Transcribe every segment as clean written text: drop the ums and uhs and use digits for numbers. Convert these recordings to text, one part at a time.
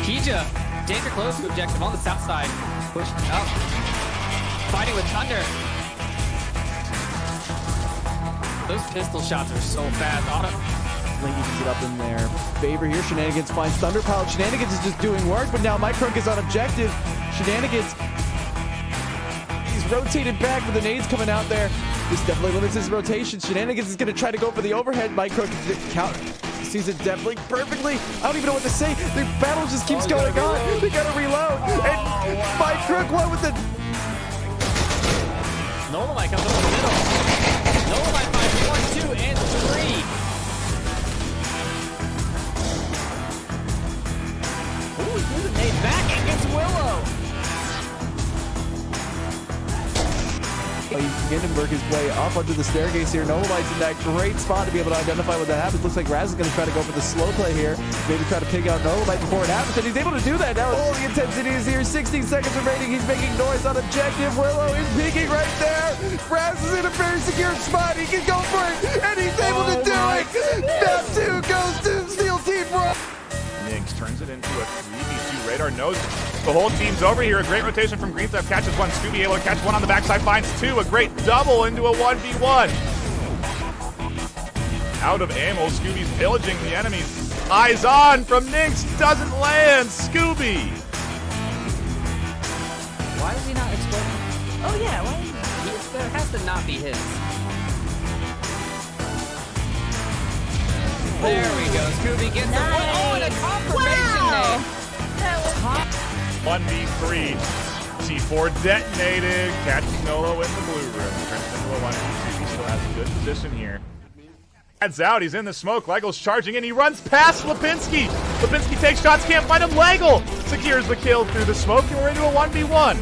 Danger close to objective on the south side. Pushed up. Fighting with Thunder. Those pistol shots are so fast. Auto. Link evens it up in their favor here. Shenanigans finds Thunder Pilot. Shenanigans is just doing work, but now Mike Crook is on objective. Shenanigans, he's rotated back with the nades coming out there. This definitely limits his rotation. Shenanigans is going to try to go for the overhead. Mike Crook sees it definitely perfectly. I don't even know what to say. The battle just keeps going on. They got to reload. And Mike Crook won with the... Nolamite comes up in the middle. Nolamite finds 1, 2, and 3. Ooh, he threw the nade back and gets Willow. He's beginning to work his way up onto the staircase here. Nolamite's in that great spot to be able to identify when that happens. Looks like Raz is going to try to go for the slow play here. Maybe try to pig out Nolamite before it happens. And he's able to do that now. All the intensity is here. 16 seconds remaining. He's making noise on objective. Willow is peeking right there. Raz is in a very secure spot. He can go for it. And he's able to do it. Map 2 goes to Steel Team Pro. Nix turns it into a 3v2. Radar knows the whole team's over here. A great rotation from Green Theft. Catches one. Scooby able to catch one on the backside. Finds two. A great double into a 1v1. Out of ammo. Scooby's pillaging the enemy. Eyes on from Nix. Doesn't land. Scooby. Why is he not exploding? Oh yeah, why? There has to not be his. There we go. Scooby gets the one. Oh, and a confirmation nade. That was 1v3. C4 detonated. Catches Nolo in the blue room. Turns it into a 1v2. He still has a good position here. Heads out. He's in the smoke. Legel's charging in. He runs past Lipinski. Lipinski takes shots. Can't find him. Legel secures the kill through the smoke. And we're into a 1v1.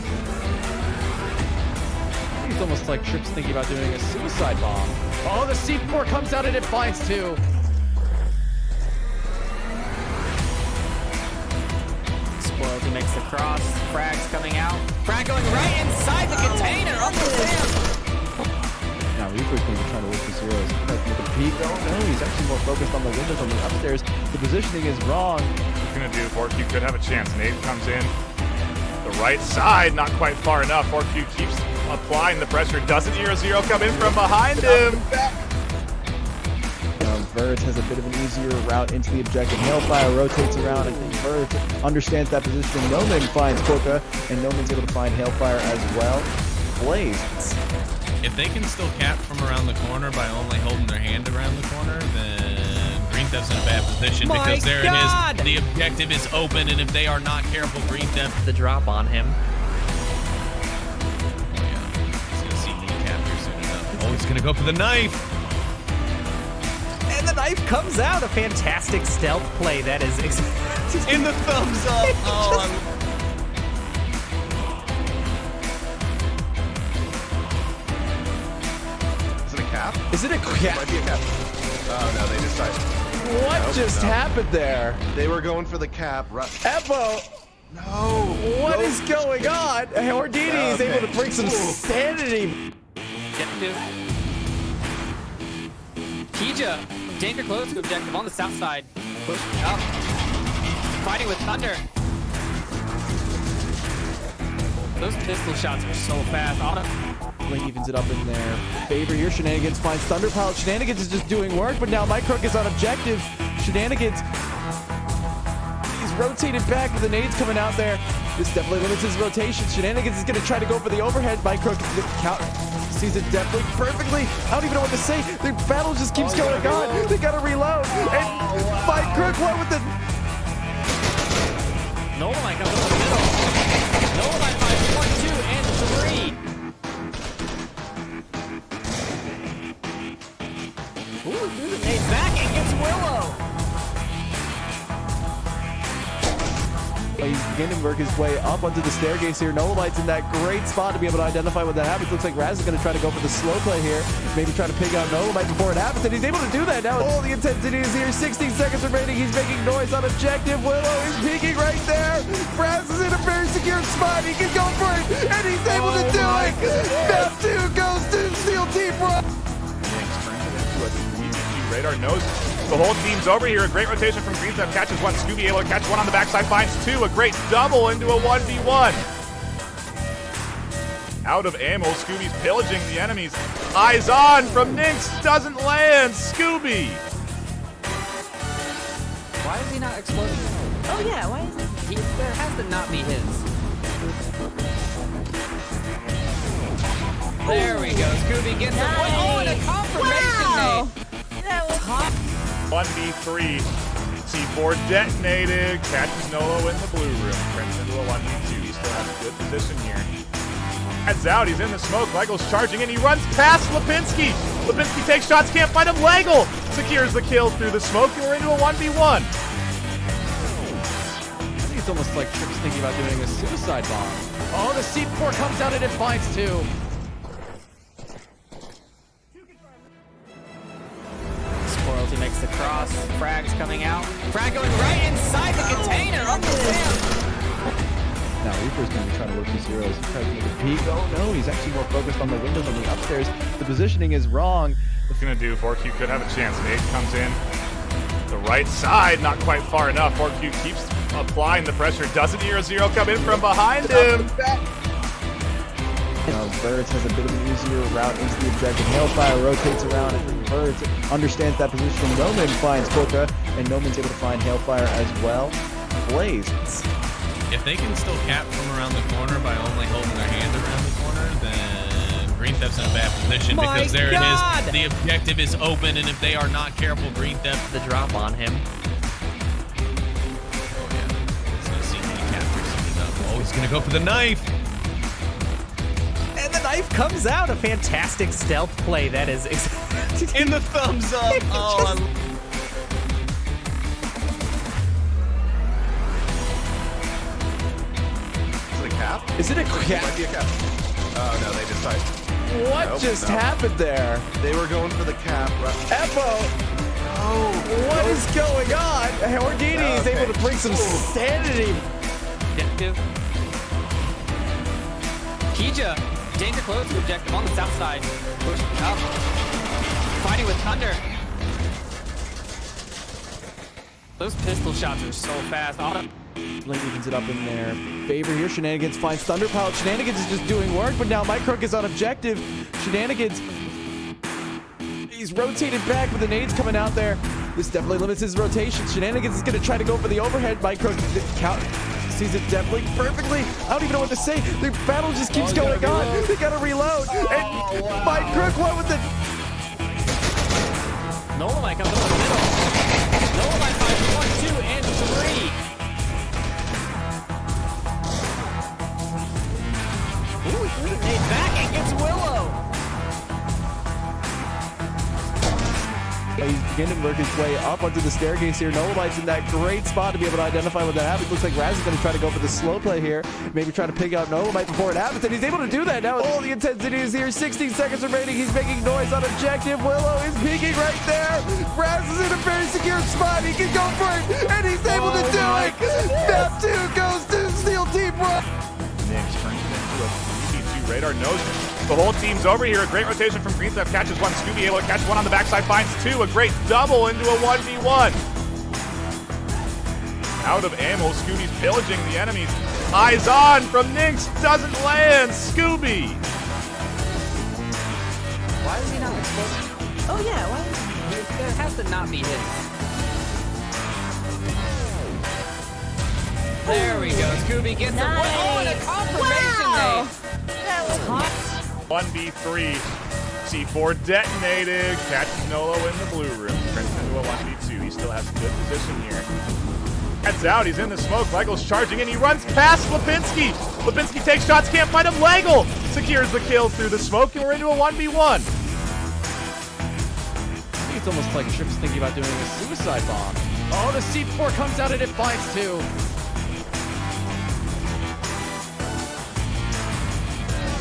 It's almost like Tripp's thinking about doing a suicide bomb. Oh, the C4 comes out and it finds two. Spoiled, he makes the cross. Frag's coming out. Frag going right inside the container. Up the ramp. Now Reaper's going to be trying to look for zeros. With the peak. No, he's actually more focused on the windows on the upstairs. The positioning is wrong. What's he going to do? 4Q could have a chance. Nade comes in. The right side, not quite far enough. 4Q keeps applying the pressure. Doesn't 0-0 come in from behind him? Verge has a bit of an easier route into the objective. Hailfire rotates around. I think Verge understands that position. Noman finds Koka, and Noman's able to find Hailfire as well. Blaze. If they can still cap from around the corner by only holding their hand around the corner, then Green Theft's in a bad position because there it is. The objective is open, and if they are not careful, Green Theft The drop on him. Oh yeah, he's gonna see kneecap here soon enough. Oh, he's gonna go for the knife. And the knife comes out. A fantastic stealth play. That is In the thumbs up. Oh, Is it a cap? Is it a cap? Might be a cap. Oh no, they decided. What just happened there? They were going for the cap. Epo, No. what is going on? Hordini is able to bring some sanity. Kija, danger close to objective on the south side. Pushed up. Fighting with Thunder. Those pistol shots are so fast. Auto. Link evens it up in their favor here. Shenanigans finds Thunder Pilot. Shenanigans is just doing work, but now Mike Crook is on objective. Shenanigans, he's rotated back with the nades coming out there. This definitely limits his rotation. Shenanigans is going to try to go for the overhead. Mike Crook sees it definitely perfectly. I don't even know what to say. The battle just keeps going on. They got to reload. And Mike Crook won with the... Nolamite comes up in the middle. Nolamite finds 1, 2, and 3. Ooh, threw the nade back and gets Willow. He's beginning to work his way up onto the staircase here. Nolamite's in that great spot to be able to identify when that happens. Looks like Raz is going to try to go for the slow play here. Maybe try to pig out Nolamite before it happens. And he's able to do that now. All the intensity is here. 16 seconds remaining. He's making noise on objective. Willow is peeking right there. Raz is in a very secure spot. He can go for it. And he's able to do it. Map 2 goes to Steel Team Pro. Nix turns it into a 3v2. Radar knows the whole team's over here. A great rotation from Green Theft. Catches one. Scooby able to catch one on the backside. Finds two. A great double into a 1v1. Out of ammo. Scooby's pillaging the enemies. Eyes on from Nynx. Doesn't land. Scooby. Why is he not exploding? Oh yeah, why is it? There has to not be his. There we go. Scooby gets the point. Oh, and a confirmation, Wow. mate. That was 1v3. C4 detonated. Catches Nolo in the blue room. Turns into a 1v2. He still has a good position here. Heads out. He's in the smoke. Legel's charging in. He runs past Lipinski. Lipinski takes shots. Can't find him. Legel secures the kill through the smoke. And we're into a 1v1. I think it's almost like Tripp's thinking about doing a suicide bomb. Oh, the C4 comes out and it finds two. Spoilty makes the cross. Frag's coming out. Frag going right inside the container. Almost there. Now Reaper's going to be trying to work the zeros. He tries to make a peek. Oh no, he's actually more focused on the windows on the upstairs. The positioning is wrong. What's gonna do? 4Q could have a chance. Nate comes in. The right side, not quite far enough. 4Q keeps applying the pressure. Doesn't hear a zero come in from behind him. Birds has a bit of an easier route into the objective. Hailfire rotates around and Birds understands that position. Noman finds Coca, and Noman's able to find Hailfire as well. Blaze. If they can still cap from around the corner by only holding their hand around the corner, then Green Theft's in a bad position because there it is. The objective is open, and if they are not careful, Green Theft The drop on him. Oh yeah, he's gonna see the captures it up. Oh, he's gonna go for the knife. And the knife comes out. A fantastic stealth play. That is In the thumbs up. Oh, Is it a cap? Is it a Might cap? be a cap. Oh no, they decided. What Nope, just no. happened there? They were going for the cap. Epo! What is going on? Ordini is able to bring some sanity. objective. Kija, danger close to objective on the south side. Push up. Fighting with Thunder. Those pistol shots are so fast. Blink evens it up in there. Favor here. Shenanigans finds Thunder Pilot. Shenanigans is just doing work, but now Mike Crook is on objective. Shenanigans. He's rotated back with the nades coming out there. This definitely limits his rotation. Shenanigans is going to try to go for the overhead. Mike Crook sees it definitely perfectly. I don't even know what to say. The battle just keeps going on. They got to reload. And Mike Crook, what with the... Nolan comes up in the middle. Nolan finds 1, 2, and 3. Ooh, he threw the nade back and gets Willow. He's beginning to work his way up onto the staircase here. Nolamite's in that great spot to be able to identify when that happens. Looks like Raz is going to try to go for the slow play here. Maybe try to pick out Nolamite before it happens. And he's able to do that now. All the intensity is here. 16 seconds remaining. He's making noise on objective. Willow is peeking right there. Raz is in a very secure spot. He can go for it. And he's able to do it. Map 2 goes to Steel Team Run. Nix turns it into a 3v2. Radar knows the whole team's over here. A great rotation from Green Theft. Catches one. Scooby able to catch one on the backside. Finds two. A great double into a 1v1. Out of ammo. Scooby's pillaging the enemies. Eyes on from Nynx. Doesn't land. Scooby. Why is he not exploding? Oh yeah, why is it? There has to not be his. There we go. Scooby gets the point. Oh, and a confirmation, Wow. mate. That was hot. 1v3. C4 detonated. Catches Nolo in the blue room. Turns into a 1v2. He still has a good position here. Heads out. He's in the smoke. Legel's charging in. He runs past Lipinski. Lipinski takes shots. Can't find him. Legel secures the kill through the smoke. And we're into a 1v1. I think it's almost like Tripp's thinking about doing a suicide bomb. Oh, the C4 comes out and it finds two.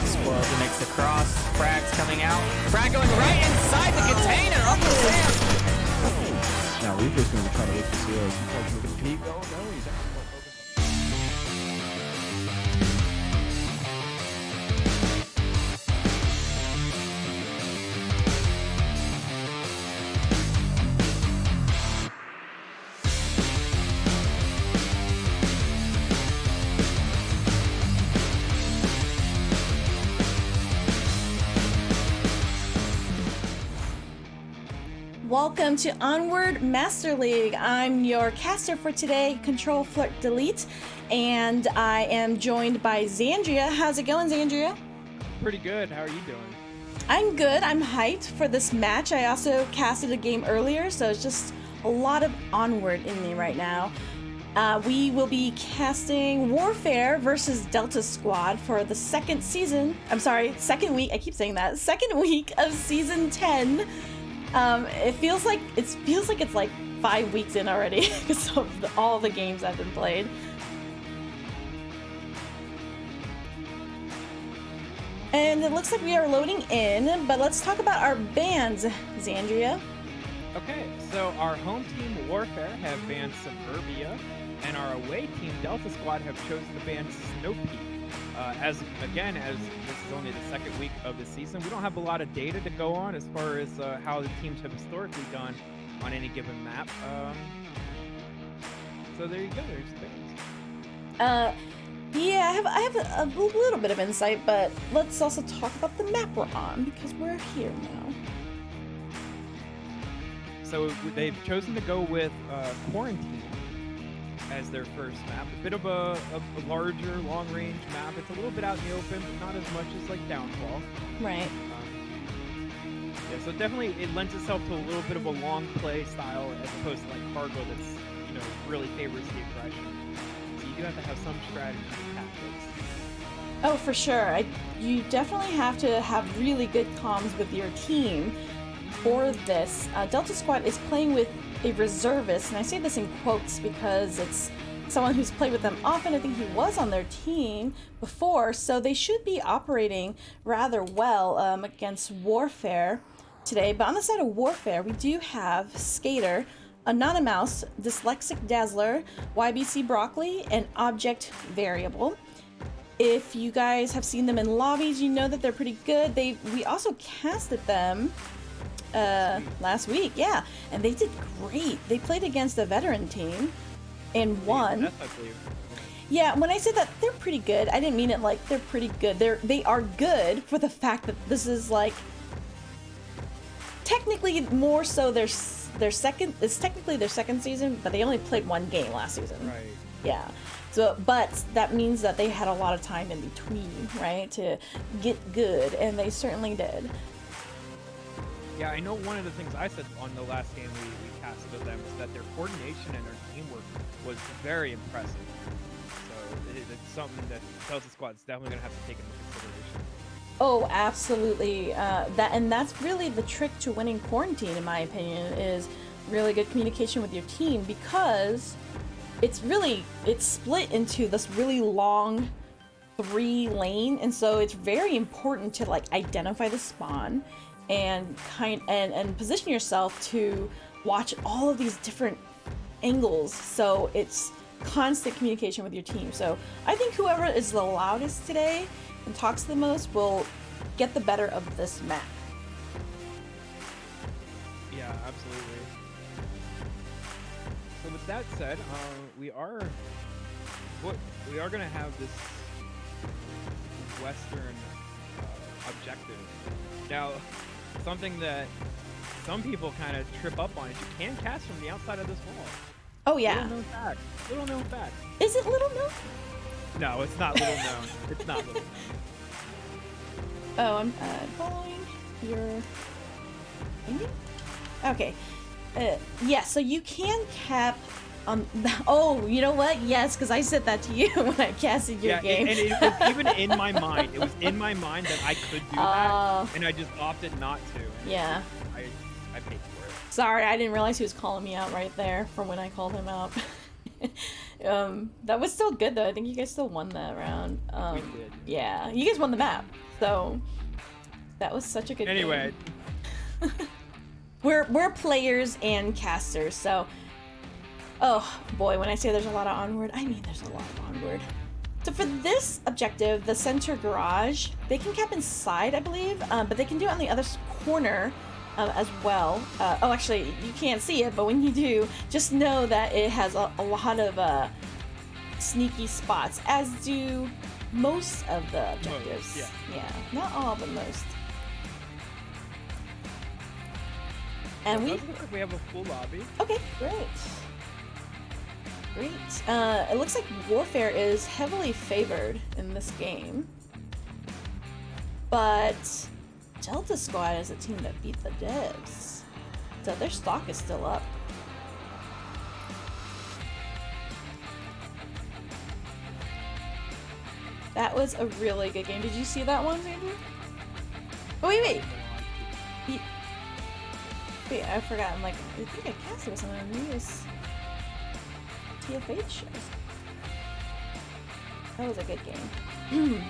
Spoilty makes the cross. Frag's coming out. Frag going right inside the container. Almost there. Now Reaper's going to be trying to look for zeros. He tries to make a peek. Oh no, he's actually more focused. welcome to Onward Master League. I'm your caster for today, ctrl.flirt.del, and I am joined by Xandria. How's it going, Xandria? Pretty good. How are you doing? I'm good. I'm hyped for this match. I also casted a game earlier, so it's just a lot of Onward in me right now. We will be casting Warfair versus Delta Squad for the second week. I keep saying that. Second week of season 10. It feels like it's like 5 weeks in already because of all the games I've been played. And it looks like we are loading in, but let's talk about our bands, Xandria. Okay, so our home team Warfair have banned Suburbia, and our away team Delta Squad have chosen to ban Snow Peak. As this is only the second week of the season, we don't have a lot of data to go on as far as how the teams have historically done on any given map. So there you go. There's the bands. Yeah, I have a little bit of insight, but let's also talk about the map we're on because we're here now. So they've chosen to go with Quarantine as their first map. A bit of a larger, long-range map. It's a little bit out in the open, but not as much as like Downfall. Right. Yeah, so definitely it lends itself to a little bit of a long play style as opposed to like Cargo that's, really favors the aggression. So you do have to have some strategy and tactics. Oh, for sure. You definitely have to have really good comms with your team for this. Delta Squad is playing with a reservist, and I say this in quotes because it's someone who's played with them often. I think he was on their team before, so they should be operating rather well against Warfare today. But on the side of Warfare, we do have Skater, Anonymous, Dyslexic Dazzler, YBC Broccoli, and Object Variable. If you guys have seen them in lobbies, you know that they're pretty good. We also casted them last week, yeah, and they did great. They played against a veteran team and won. Yeah, when I say that they're pretty good, I didn't mean it like they're pretty good. They are good for the fact that this is like technically more so their second. It's technically their second season, but they only played one game last season. Right. Yeah. So, but that means that they had a lot of time in between, right, to get good, and they certainly did. Yeah, I know one of the things I said on the last game we casted with them is that their coordination and their teamwork was very impressive. So it's something that Delta Squad's definitely going to have to take into consideration. Oh, absolutely. That's really the trick to winning Quarantine, in my opinion, is really good communication with your team, because it's split into this really long 3-lane, and so it's very important to like identify the spawn and position yourself to watch all of these different angles. So it's constant communication with your team. So I think whoever is the loudest today and talks the most will get the better of this map. Yeah, absolutely. So with that said, we are going to have this western objective. Now, something that some people kind of trip up on is you can cast from the outside of this wall. Oh yeah. Little known fact. Is it little known? No, it's not little known. It's not little known. Oh, I'm following your thinking? Okay. Yeah, so you can cap oh, you know what? Yes, because I said that to you when I casted your game. And it was even in my mind. It was in my mind that I could do that, and I just opted not to. And yeah. I paid for it. Sorry, I didn't realize he was calling me out right there from when I called him out. That was still good, though. I think you guys still won that round. We did. Yeah, you guys won the map, so that was such a good game. Anyway. We're players and casters, so... Oh, boy, when I say there's a lot of Onward, I mean there's a lot of Onward. So for this objective, the center garage, they can cap inside, I believe, but they can do it on the other corner as well. Oh, actually, you can't see it, but when you do, just know that it has a lot of sneaky spots, as do most of the objectives. Most, yeah. Yeah, not all, but most. And So we it does look like we have a full lobby. okay, great. Great. It looks like Warfair is heavily favored in this game. But Delta Squad is a team that beat the Devs. So their stock is still up. That was a really good game. Did you see that one, Andrew? Oh, wait. Wait, I forgot. I'm like, I think I cast it with someone on this TFH shows. That was a good game.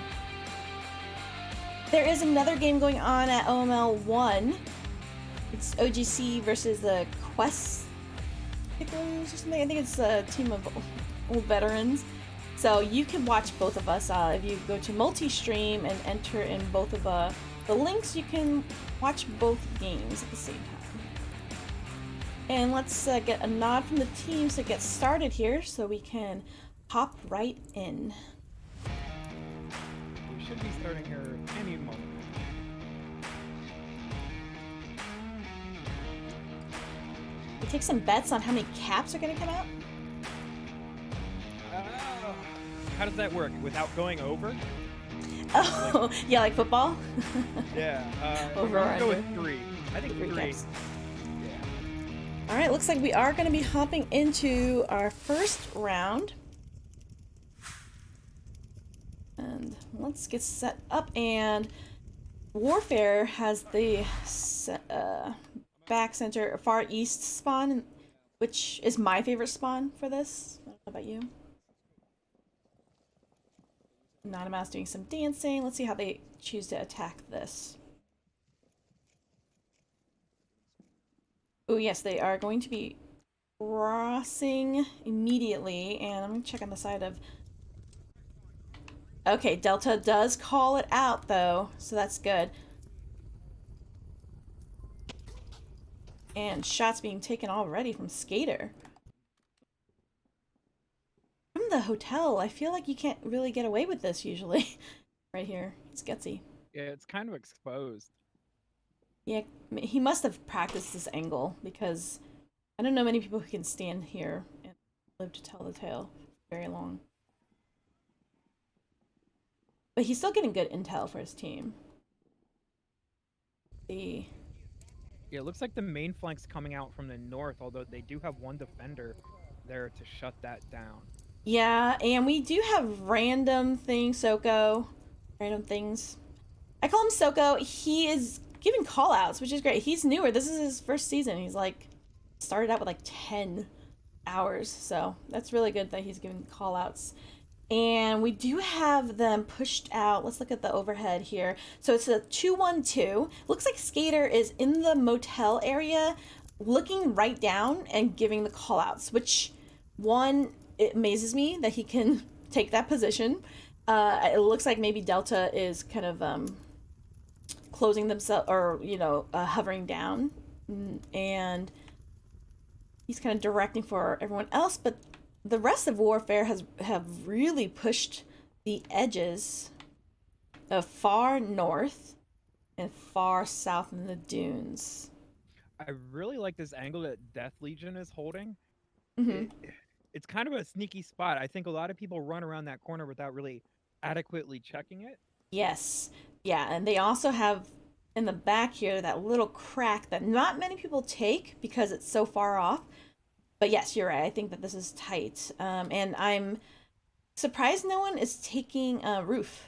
There is another game going on at OML 1. It's OGC versus the Quest Pickers or something. I think it's a team of old veterans. So you can watch both of us. If you go to multi-stream and enter in both of the links, you can watch both games at the same time. And let's get a nod from the teams to get started here so we can hop right in. We should be starting here any moment. We take some bets on how many caps are going to come out. How does that work? Without going over? Oh, yeah, like football? Yeah. Over I'm or gonna go under? with 3. I think 3. Caps. Yeah. Alright, looks like we are going to be hopping into our first round. And let's get set up. And Warfare has the back center far east spawn, which is my favorite spawn for this. I don't know about you. Anonymous doing some dancing. Let's see how they choose to attack this. Oh yes, they are going to be crossing immediately, and I'm gonna check on the side of. Okay, Delta does call it out though, so that's good. And shots being taken already from Skater. From the hotel, I feel like you can't really get away with this usually. Right here, it's gutsy. Yeah, it's kind of exposed. Yeah, he must have practiced this angle because I don't know many people who can stand here and live to tell the tale very long. But he's still getting good intel for his team. Yeah, it looks like the main flank's coming out from the north, although they do have one defender there to shut that down. Yeah, and we do have random things, Soko. Random things. I call him Soko. He is giving call-outs, which is great. He's newer. This is his first season. He's like started out with like 10 hours, so that's really good that he's giving call-outs. And we do have them pushed out. Let's look at the overhead here. So it's a 2-1-2. Looks like Skater is in the motel area, looking right down and giving the call-outs, which one, it amazes me that he can take that position. It looks like maybe Delta is kind of closing themselves, or hovering down, and he's kind of directing for everyone else. But the rest of Warfare have really pushed the edges of far north and far south in the dunes. I really like this angle that Death Legion is holding. Mm-hmm. It's kind of a sneaky spot. I think a lot of people run around that corner without really adequately checking it. Yes. Yeah, and they also have in the back here that little crack that not many people take because it's so far off. But yes, you're right. I think that this is tight. And I'm surprised no one is taking roof.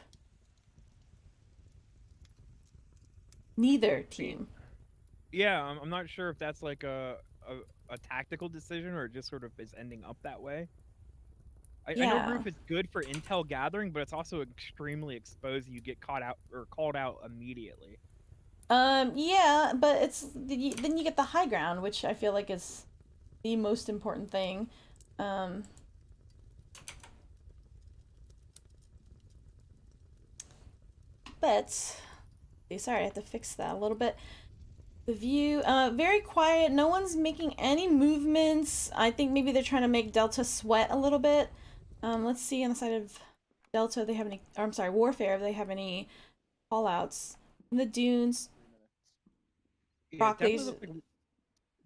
Neither team. Yeah, I'm not sure if that's like a tactical decision or it just sort of is ending up that way. I know roof is good for intel gathering, but it's also extremely exposed. You get caught out or called out immediately. Yeah, but then you get the high ground, which I feel like is the most important thing. But sorry, I have to fix that a little bit. The view, very quiet. No one's making any movements. I think maybe they're trying to make Delta sweat a little bit. Let's see on the side of Delta, they have any, or I'm sorry, Warfare, if they have any call outs in the dunes. Yeah, Broccoli's.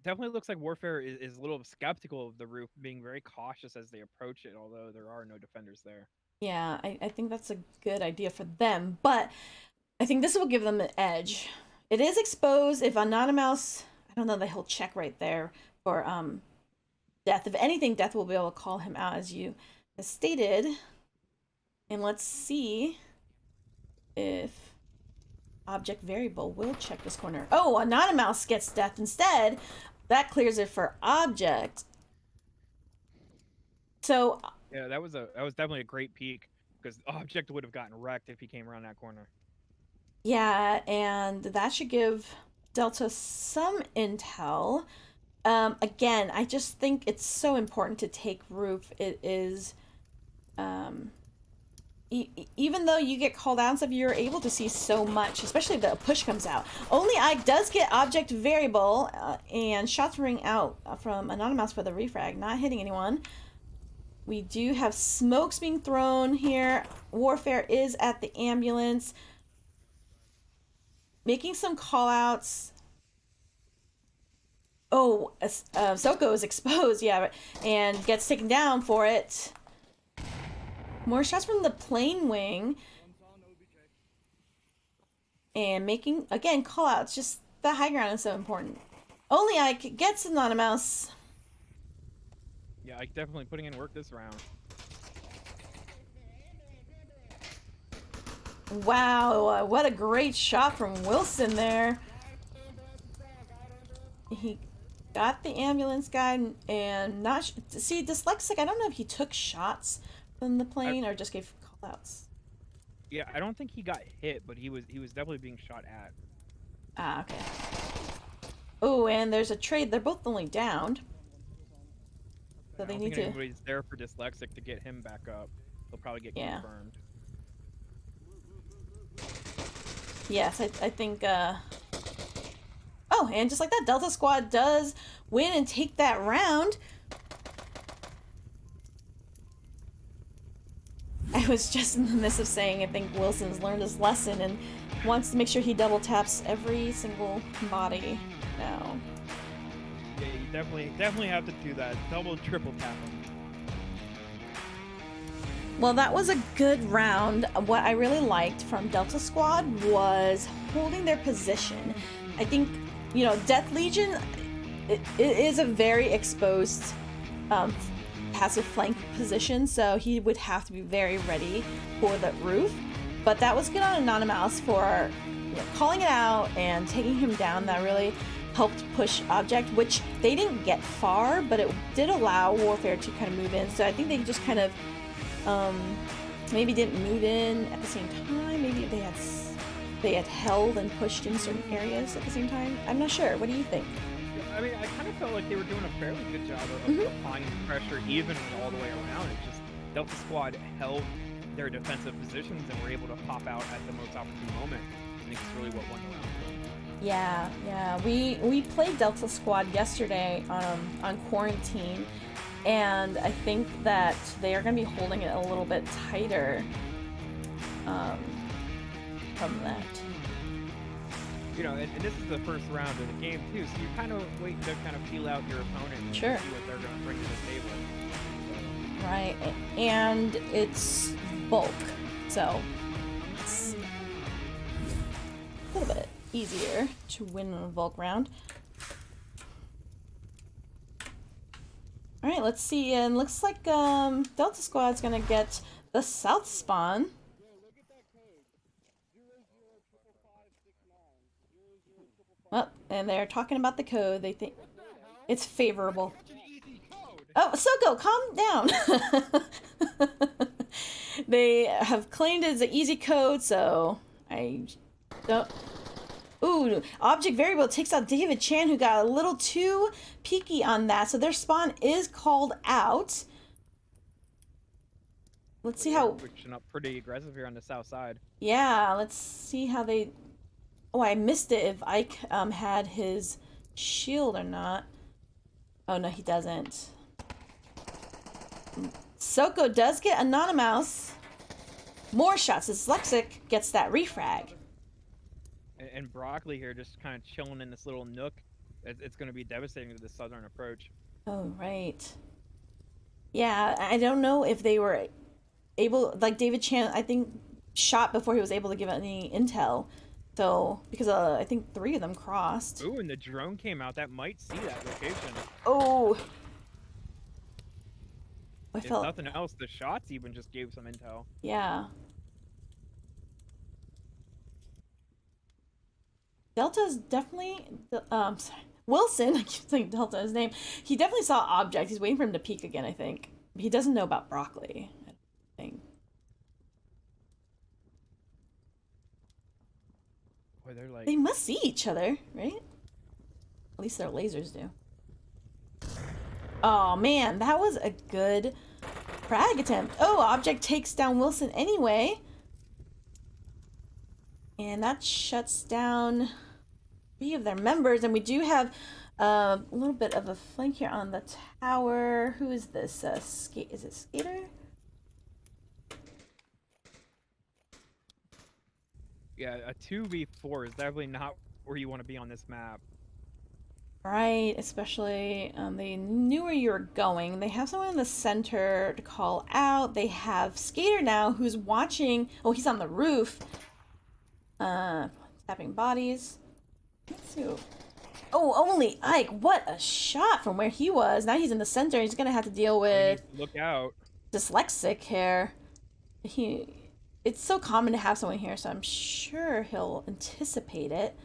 definitely looks like Warfare is a little skeptical of the roof, being very cautious as they approach it, although there are no defenders there. Yeah, I think that's a good idea for them, but I think this will give them an edge. It is exposed. If Anonymous, I don't know that he'll check right there for Death. If anything, Death will be able to call him out as you as stated. And let's see if Object Variable will check this corner. Oh, Anonymous gets Death instead. That clears it for Object. So Yeah, that was definitely a great peek, because Object would have gotten wrecked if he came around that corner. yeah, and that should give Delta some intel. Again, I just think it's so important to take roof. It is, even though you get called out and stuff, you're able to see so much, especially if the push comes out. Only Ike does get Object Variable, and shots ring out from Anonymous for the refrag, not hitting anyone. We do have smokes being thrown here. Warfare is at the ambulance, making some callouts. Oh, Soko is exposed, yeah, and gets taken down for it. More shots from the plane wing. And making, again, callouts. Just the high ground is so important. Only Ike gets Anonymous. Yeah, Ike definitely putting in work this round. Wow, what a great shot from Wilson there. He got the ambulance guy and not see Dyslexic. I don't know if he took shots from the plane or just gave callouts. Yeah, I don't think he got hit, but he was definitely being shot at. Ah, okay. Oh, and there's a trade. They're both only downed, so they need to. Anybody's there for Dyslexic to get him back up. They'll probably get confirmed. Yes, I think. Oh, and just like that, Delta Squad does win and take that round. I was just in the midst of saying I think Wilson's learned his lesson and wants to make sure he double taps every single body now. Yeah, you definitely have to do that. Double, triple tap him. Well, that was a good round. What I really liked from Delta Squad was holding their position. I think, you know, Death Legion, it is a very exposed passive flank position, so he would have to be very ready for the roof. But that was good on Anonymous for, you know, calling it out and taking him down. That really helped push Object, which they didn't get far, but it did allow Warfare to kind of move in. So I think they just kind of maybe didn't move in at the same time. Maybe they had held and pushed in certain areas at the same time. I'm not sure. What do you think? I mean, I kind of felt like they were doing a fairly good job of applying pressure evenly all the way around. It's just Delta Squad held their defensive positions and were able to pop out at the most opportune moment. I think it's really what won the round. Yeah. We played Delta Squad yesterday on quarantine, and I think that they are going to be holding it a little bit tighter from that. You know, and this is the first round of the game too, so you're kind of waiting to kind of feel out your opponent and Sure. see what they're going to bring to the table. Right, and it's bulk, so it's a little bit easier to win in a bulk round. All right, let's see, and looks like Delta Squad's gonna get the south spawn. Oh, and they're talking about the code. They think it's favorable. Oh, Soko, calm down. They have claimed it's an easy code, so I don't. Ooh, Object Variable takes out David Chan, who got a little too peeky on that, so their spawn is called out. Let's see how. Switching up pretty aggressive here on the south side. Yeah, let's see how they. Oh, I missed it if Ike had his shield or not. Oh, no, he doesn't. Soko does get Anonymous. More shots. Dyslexic gets that refrag. And Broccoli here just kind of chilling in this little nook It's going to be devastating to the southern approach. Oh, right. Yeah, I don't know if they were able, like David Chan, I think, shot before he was able to give any intel. So, because I think 3 of them crossed. Ooh, and the drone came out. That might see that location. Oh! I If felt, nothing else, the shots even just gave some intel. yeah. Delta's definitely, sorry. Wilson, I keep saying Delta, his name. He definitely saw object. He's waiting for him to peek again, I think. He doesn't know about broccoli, I don't think. Boy, they're like... They must see each other, right? At least their lasers do. Oh man, that was a good frag attempt. Oh, object takes down Wilson anyway. And that shuts down 3 of their members. And we do have a little bit of a flank here on the tower. Who is this? Is it Skater? Yeah, a 2v4 is definitely not where you want to be on this map. Right, especially they knew where you were going. They have someone in the center to call out. They have Skater now who's watching. Oh, he's on the roof. Tapping bodies. Let's see. Oh, only Ike. What a shot from where he was. Now he's in the center. He's gonna have to deal with Look out. dyslexic here. It's so common to have someone here, so I'm sure he'll anticipate it.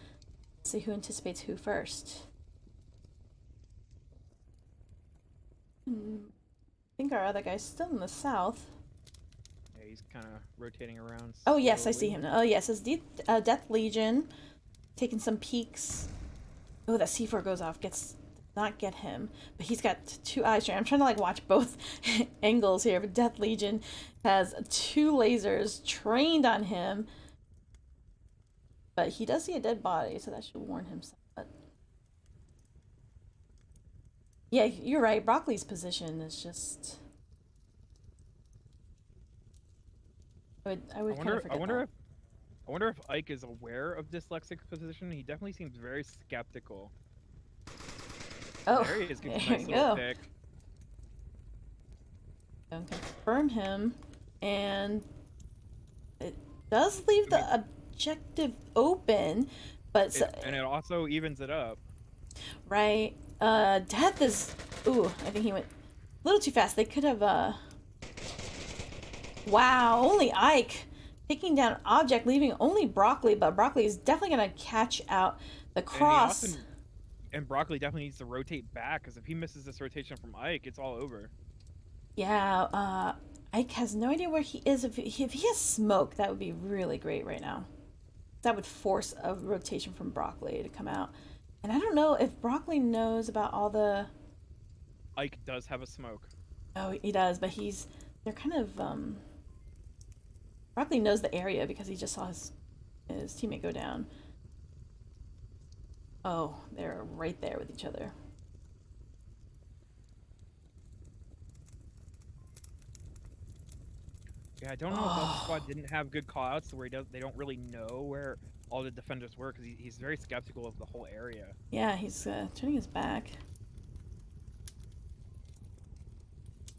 Let's see who anticipates who first. I think our other guy's still in the south. Yeah, he's kind of rotating around. Oh yes, I slowly. see him now. Oh yes, it's Death Legion, taking some peeks. Oh, that C4 goes off. Does not get him, but he's got 2 eyes here. I'm trying to like watch both angles here, but Death Legion has 2 lasers trained on him, but he does see a dead body, so that should warn him somewhat. Yeah, you're right. Broccoli's position is just. I would kind of forget that. I wonder if Ike is aware of Dyslexic's position. He definitely seems very skeptical. Oh, There he is. there Gets a you nice little go. pick. Confirm him, and it does leave the objective open, but And it also evens it up. right, Death is. Ooh, I think he went a little too fast. They could have. Wow, only Ike taking down object, leaving only Broccoli, but Broccoli is definitely gonna catch out the cross. And Broccoli definitely needs to rotate back, because if he misses this rotation from Ike, it's all over. Yeah, Ike has no idea where he is. If he has smoke, that would be really great right now. That would force a rotation from Broccoli to come out. And I don't know if Broccoli knows about all the... Ike does have a smoke. Oh, he does, but they're kind of, Broccoli knows the area because he just saw his teammate go down. Oh, they're right there with each other. Yeah, I don't know if Delta Squad didn't have good callouts to where they don't really know where all the defenders were, because he's very skeptical of the whole area. Yeah, he's turning his back.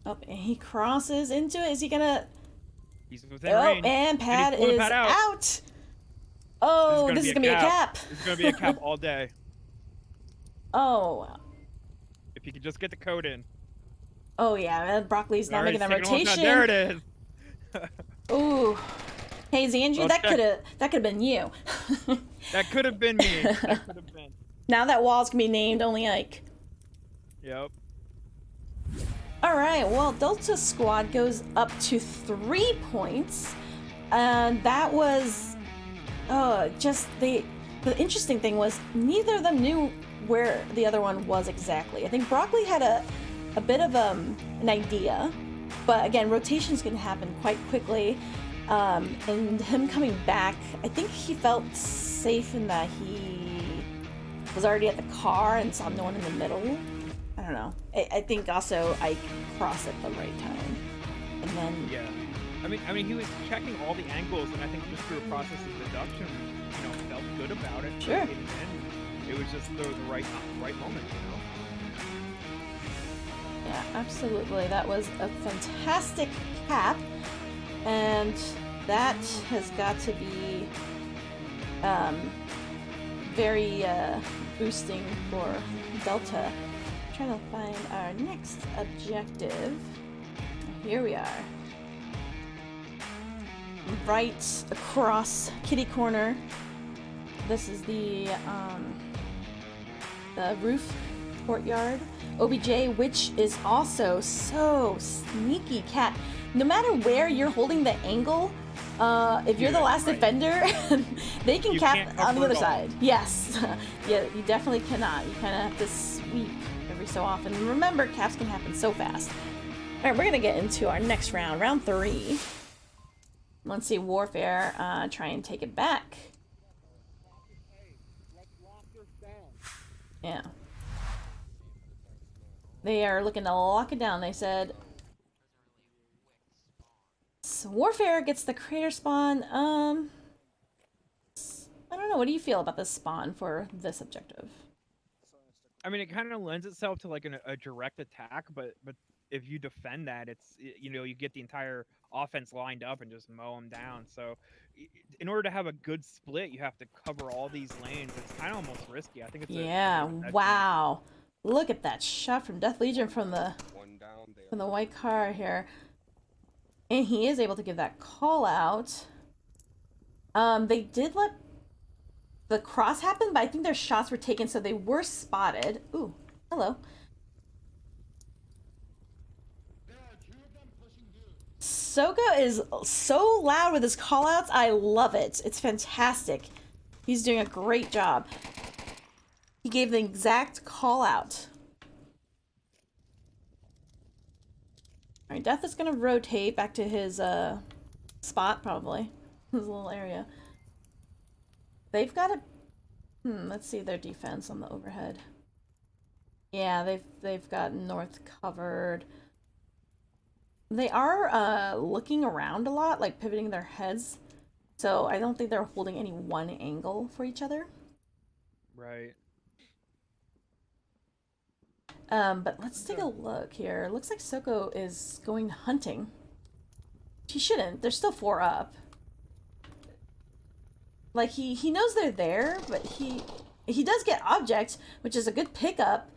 Oh, and he crosses into it. Is he gonna... He's within range. And Pad and he's pulling is Pad out. out! Oh, this is gonna be a cap. It's gonna be a cap all day. Oh. If you could just get the code in. Oh yeah, Broccoli's not Alright, making that he's taking a rotation. look now. There it is. Ooh. Hey Xandria, Well, that could have been you. That could have been me. That could have been. Now that wall's gonna be named only Ike. Yep. Alright, well Delta Squad goes up to 3 points. And that was just the interesting thing was neither of them knew where the other one was exactly. I think Broccoli had a bit of an idea, but again, rotations can happen quite quickly. And him coming back, I think he felt safe in that he was already at the car and saw no one in the middle. I don't know. I think also Ike crossed at the right time, and then Yeah. I mean, he was checking all the angles, and I think just through a process of deduction, felt good about it. Sure. Getting in. It was just the right moment, you know. Yeah, absolutely. That was a fantastic cap, and that has got to be very boosting for Delta. I'm trying to find our next objective. Here we are. Right across kitty corner. This is the roof courtyard. OBJ, which is also so sneaky cat. No matter where you're holding the angle, if you're the last defender, they can cap on the other side. Yes. Yeah, you definitely cannot. You kind of have to sweep every so often. And remember, caps can happen so fast. All right, we're going to get into our next round, round 3. Let's see Warfair try and take it back. Yeah. They are looking to lock it down, they said. So Warfair gets the crater spawn. I don't know. What do you feel about this spawn for this objective? I mean, it kind of lends itself to like a direct attack, but if you defend that, you get the entire offense lined up and just mow them down. So in order to have a good split, you have to cover all these lanes. It's kind of almost risky. I think it's wow. Look at that shot from Death Legion from the white car here. And he is able to give that call out. They did let the cross happen, but I think their shots were taken, so they were spotted. Ooh, hello. Soka is so loud with his callouts. I love it. It's fantastic. He's doing a great job. He gave the exact call out. All right, Death is gonna rotate back to his spot, probably his little area. They've got a let's see their defense on the overhead. Yeah, they've got north covered. They are looking around a lot, like pivoting their heads. So I don't think they're holding any one angle for each other. Right. But let's take a look here. Looks like Soko is going hunting. He shouldn't. There's still 4 up. Like he knows they're there, but he does get objects, which is a good pickup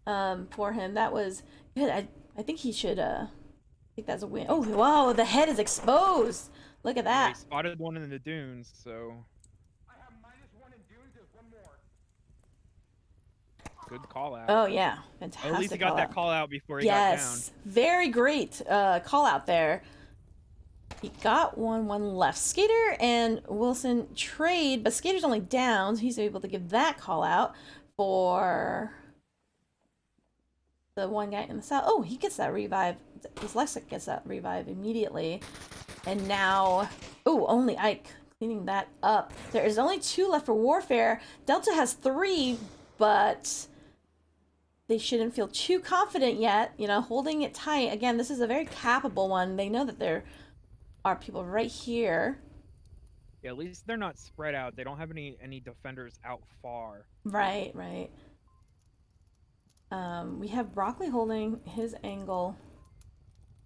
for him. That was good. I think he should I think that's a win. Oh wow, the head is exposed. Look at that. They spotted one in the dunes, so I have -1 in dunes. There's one more. Good call out. Oh yeah, fantastic. At least he got that call out before he got down. Yes, very great call out there. He got one left. Skater and Wilson trade, but Skater's only down, so he's able to give that call out for the one guy in the south. Oh, he gets that revive. Dyslexic gets that revive immediately. And now, oh, only Ike cleaning that up. There is only 2 left for Warfare. Delta has 3, but they shouldn't feel too confident yet. You know, holding it tight. Again, this is a very capable one. They know that there are people right here. Yeah, at least they're not spread out. They don't have any defenders out far. Right. We have Broccoli holding his angle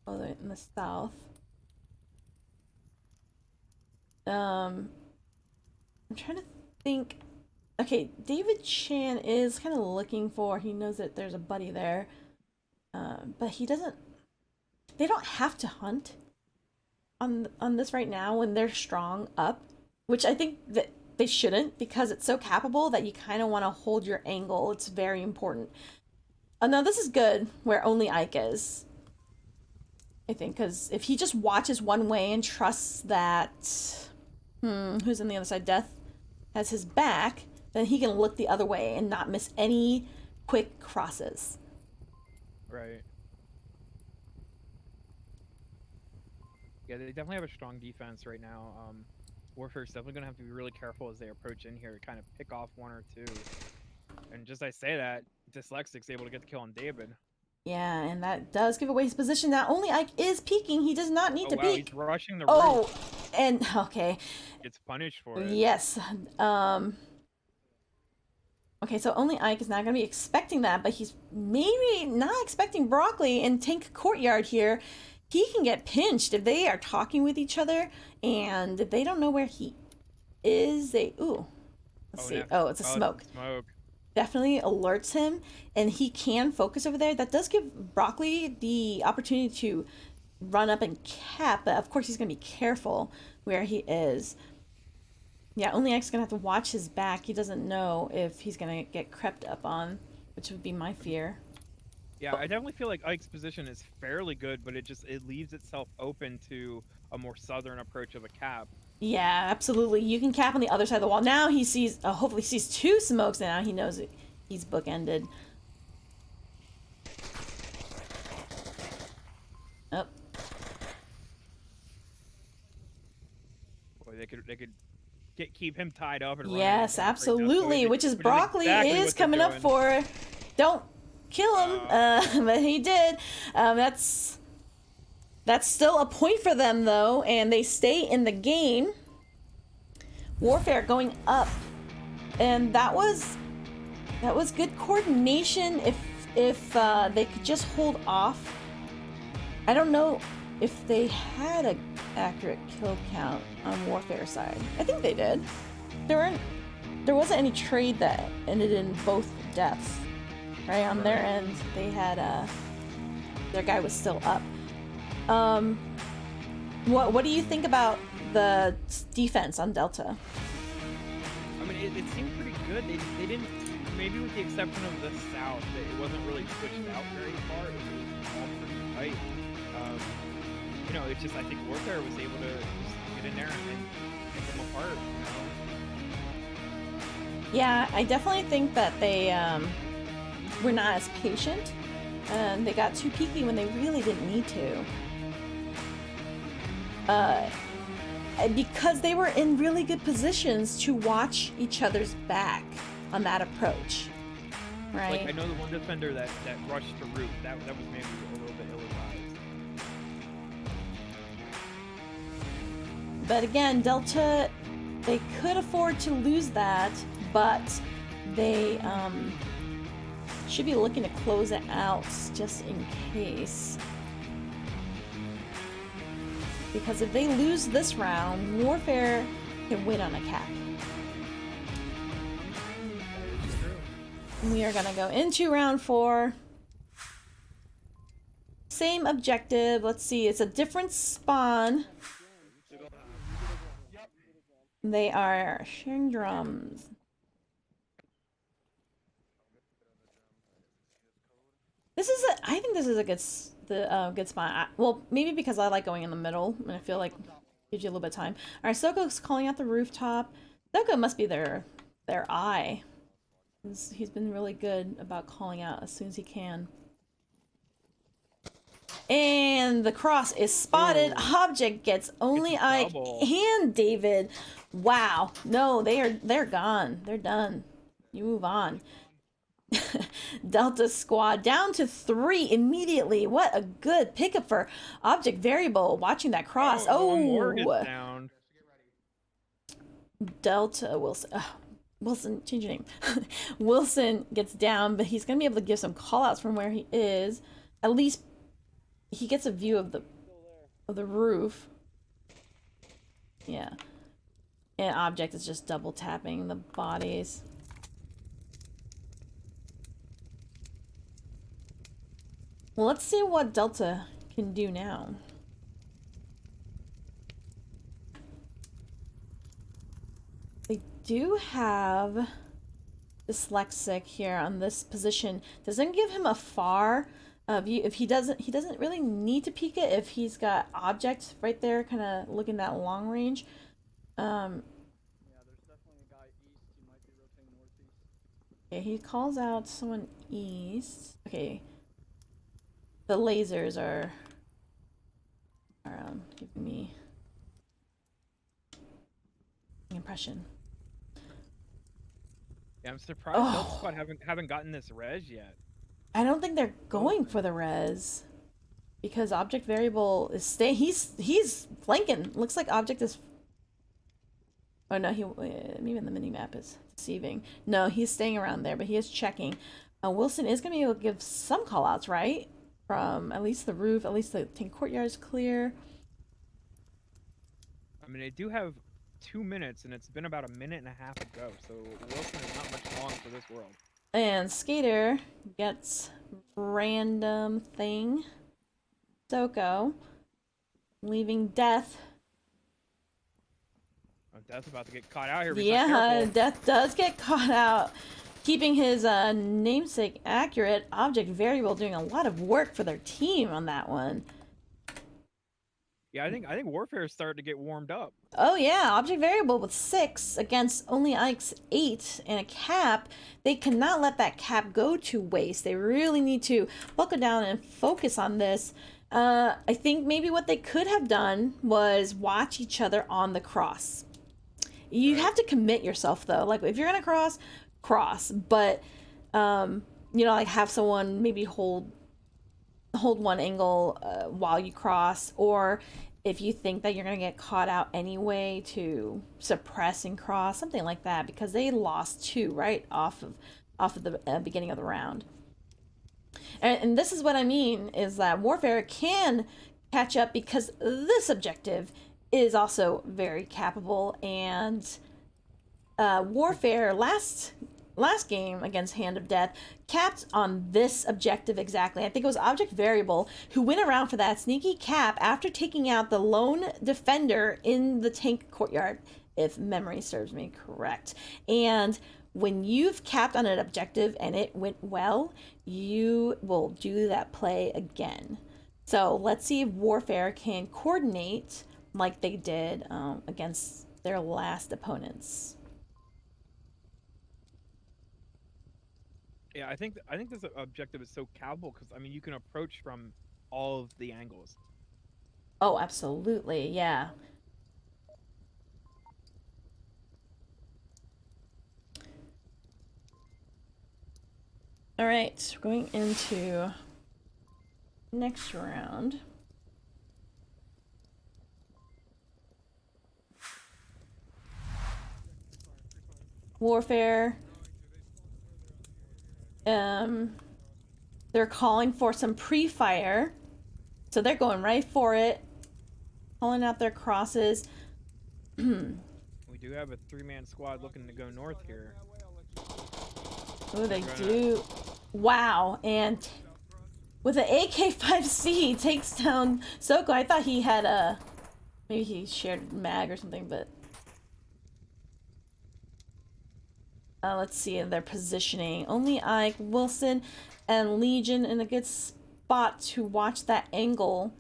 in the south. I'm trying to think. Okay, David Chan is kind of looking for. He knows that there's a buddy there, but he doesn't. They don't have to hunt on this right now when they're strong up, which I think that they shouldn't, because it's so capable that you kind of want to hold your angle. It's very important. No, this is good where only Ike is, I think, because if he just watches one way and trusts that who's on the other side, Death, has his back, then he can look the other way and not miss any quick crosses. Right. Yeah, they definitely have a strong defense right now. Warfare's definitely going to have to be really careful as they approach in here to kind of pick off 1 or 2. And just I say that, Dyslexic's able to get the kill on David. Yeah, and that does give away his position. Now, only Ike is peeking. He does not need to peek. He's rushing the roof. Oh, and okay. Gets punished for it. Yes. Okay, so only Ike is not going to be expecting that, but he's maybe not expecting Broccoli in Tank Courtyard here. He can get pinched if they are talking with each other, and if they don't know where he is, they... Ooh. Let's see. Oh, it's a smoke. Smoke. Definitely alerts him, and he can focus over there. That does give Broccoli the opportunity to run up and cap, but of course he's going to be careful where he is. Yeah, only X is going to have to watch his back. He doesn't know if he's going to get crept up on, which would be my fear. Yeah, I definitely feel like Ike's position is fairly good, but it leaves itself open to a more southern approach of a cap. Yeah, absolutely. You can cap on the other side of the wall. Now he sees, hopefully sees two smokes, and now he knows he's bookended. Oh. Boy, they could keep him tied up and yes, absolutely. Which is Broccoli exactly is coming up for. Don't kill him, but he did. That's still a point for them though, and they stay in the game. Warfair going up, and that was good coordination. If they could just hold off. I don't know if they had an accurate kill count on Warfare side. I think they did. There wasn't any trade that ended in both deaths, right? On their end, they had their guy was still up. What do you think about the defense on Delta? I mean, it seemed pretty good. They didn't, maybe with the exception of the south, it wasn't really pushed out very far. It was all pretty tight. You know, it's just I think Warfare was able to just get in there and pick them apart. You know? Yeah, I definitely think that they were not as patient, and they got too peaky when they really didn't need to. Because they were in really good positions to watch each other's back on that approach, right? Like I know the one defender that rushed to roof, that was maybe a little bit ill-advised. But again, Delta, they could afford to lose that, but they should be looking to close it out just in case. Because if they lose this round, Warfare can win on a cap. We are gonna go into round 4. Same objective. Let's see, it's a different spawn. They are sharing drums. I think this is a good spot. Well, maybe because I like going in the middle, and I feel like it gives you a little bit of time. All right, Soko's calling out the rooftop. Soko must be their eye. He's been really good about calling out as soon as he can. And the cross is spotted. Object gets only Ike and David. Wow. No, they're gone. They're done. You move on. Delta squad down to 3 immediately. What a good pickup for Object Variable. Watching that cross. Down. Delta Wilson, change your name. Wilson gets down, but he's gonna be able to give some callouts from where he is. At least he gets a view of the roof. Yeah. And Object is just double tapping the bodies. Well, let's see what Delta can do now. They do have Dyslexic here on this position. Doesn't give him a far view. If he doesn't really need to peek it if he's got Object right there, kind of looking that long range. Yeah, there's definitely a guy east. He might be rotating northeast. Okay, he calls out someone east. Okay. The lasers are giving me an impression. Yeah, I'm surprised Delta Squad haven't gotten this res yet. I don't think they're going for the res because Object Variable is staying. He's flanking. Looks like Object is. Oh no, maybe the mini map is deceiving. No, he's staying around there, but he is checking. Wilson is gonna be able to give some call outs, right? From at least the roof, at least the tank courtyard is clear. I mean, they do have 2 minutes, and it's been about a minute and a half ago, so Wilson is not much long for this world. And Skater gets random thing. Soko leaving Death. Oh, Death's about to get caught out here. But Yeah, Death does get caught out. Keeping his namesake accurate, object variable doing a lot of work for their team on that one. Yeah, I think Warfair is starting to get warmed up. Oh yeah, object variable with 6 against only Ike's 8 and a cap. They cannot let that cap go to waste. They really need to buckle down and focus on this. I think maybe what they could have done was watch each other on the cross. You have to commit yourself though. Like if you're gonna cross, but you know, like have someone maybe hold one angle while you cross, or if you think that you're gonna get caught out anyway, to suppress and cross, something like that, because they lost 2 right off of the beginning of the round. And this is what I mean, is that Warfare can catch up because this objective is also very capable, and Warfare last game against Hand of Death capped on this objective exactly. I think it was Object Variable who went around for that sneaky cap after taking out the lone defender in the tank courtyard, if memory serves me correct. And when you've capped on an objective and it went well, you will do that play again. So let's see if Warfare can coordinate like they did against their last opponents. Yeah, I think this objective is so capable because I mean you can approach from all of the angles. Oh, absolutely, yeah. All right, we're going into next round. Warfare. They're calling for some pre-fire, so they're going right for it, calling out their crosses. We do have a 3-man squad looking to go north here. Oh, they do. Wow, and with an AK-5C, takes down Soko. I thought he had a, maybe he shared mag or something, but let's see in their positioning. Only Ike, Wilson, and Legion in a good spot to watch that angle.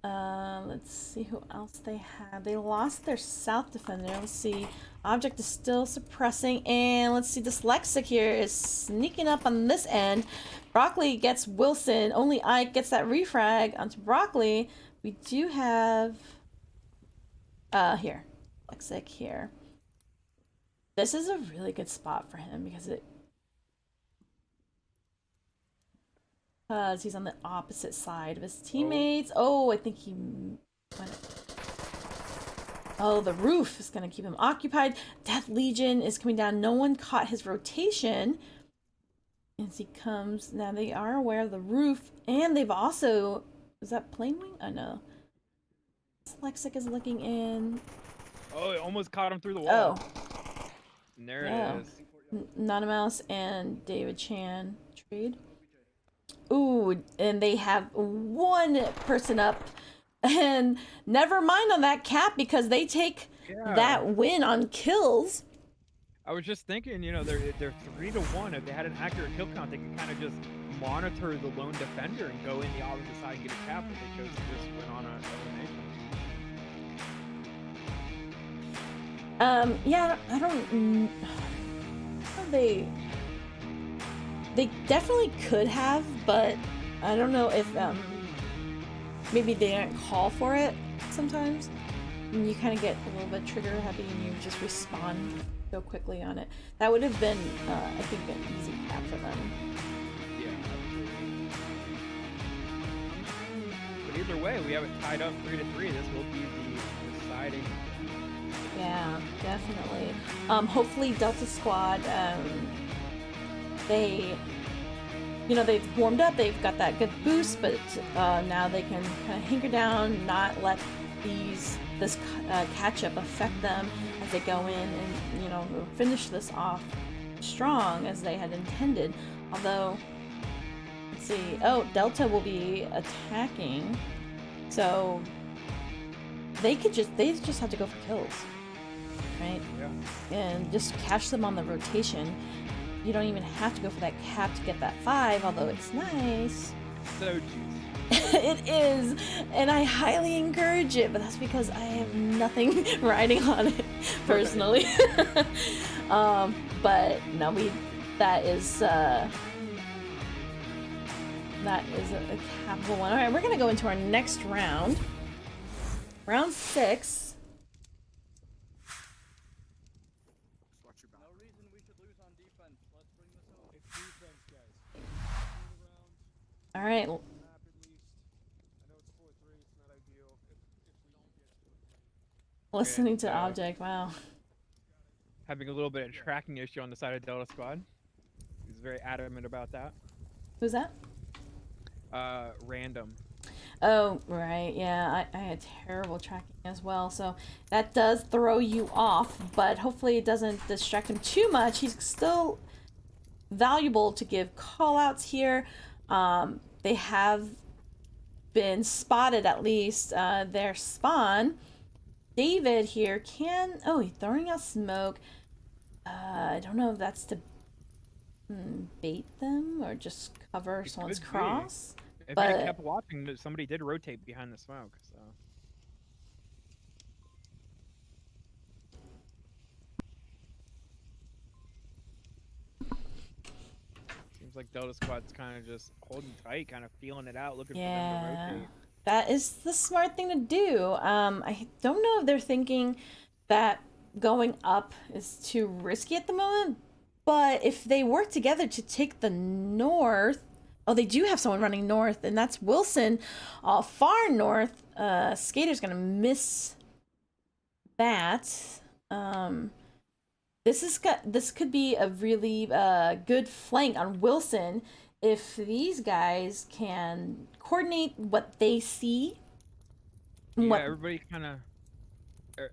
Let's see who else they have. They lost their south defender. Let's see. Object is still suppressing, and let's see. Dyslexic here is sneaking up on this end. Broccoli gets Wilson. Only Ike gets that refrag onto Broccoli. We do have here, Dyslexic here. This is a really good spot for him because he's on the opposite side of his teammates. Oh, I think he went. Oh, the roof is going to keep him occupied. Death Legion is coming down. No one caught his rotation. As he comes, now they are aware of the roof, and they've also, is that plane wing? Oh no. Dyslexic is looking in. Oh, it almost caught him through the wall. Oh. And there it is. Nanomouse and David Chan trade. Ooh, and they have one person up, and never mind on that cap because they take that win on kills. I was just thinking, you know, they're 3-1. If they had an accurate kill count, they could kind of just monitor the lone defender and go in the opposite side and get a cap, but they chose to just win on a elimination. Yeah, I don't. They definitely could have, but I don't know if maybe they didn't call for it sometimes. And you kind of get a little bit trigger happy and you just respond so quickly on it. That would have been, I think, an easy cap for them. Yeah, absolutely. But either way, we have it tied up 3-3. This will be the deciding. Yeah, definitely. Hopefully Delta Squad, they, you know, they've warmed up, they've got that good boost, but now they can kind of hinker down, not let this catch-up affect them as they go in and, you know, finish this off strong as they had intended. Although, let's see, oh, Delta will be attacking, so they just have to go for kills, right? Yeah. And just catch them on the rotation. You don't even have to go for that cap to get that 5, although it's nice. So juicy. It is, and I highly encourage it, but that's because I have nothing riding on it personally. But no, that is a capital one. All right, we're gonna go into our next round, round 6. No reason we should lose on defense. Let's bring this home. It's defense, guys. All right. Map at least. I know it's 4-3. It's not ideal. If we don't get to it. Listening to Object, wow. Having a little bit of tracking issue on the side of Delta Squad. He's very adamant about that. Who's that? Random. Oh, right, yeah, I had terrible tracking as well, so that does throw you off, but hopefully it doesn't distract him too much. He's still valuable to give call-outs here. They have been spotted, at least, their spawn. David here can... Oh, he's throwing out smoke. I don't know if that's to bait them or just cover someone's cross. If I kept watching, somebody did rotate behind the smoke, so... Seems like Delta Squad's kind of just holding tight, kind of feeling it out, looking for them to rotate. That is the smart thing to do. I don't know if they're thinking that going up is too risky at the moment, but if they work together to take the north... Oh, they do have someone running north, and that's Wilson, far north. Skater's gonna miss that. This could be a really good flank on Wilson if these guys can coordinate what they see. Yeah,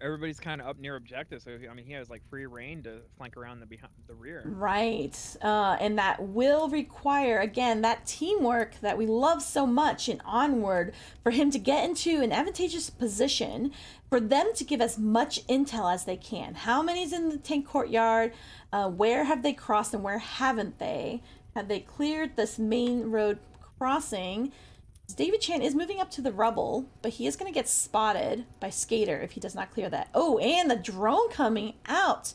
everybody's kind of up near objective, so I mean he has like free reign to flank around the rear. Right, and that will require, again, that teamwork that we love so much in Onward, for him to get into an advantageous position, for them to give as much intel as they can. How many's in the tank courtyard? Where have they crossed and where haven't they? Have they cleared this main road crossing? David Chan is moving up to the rubble, but he is going to get spotted by Skater if he does not clear that. Oh, and the drone coming out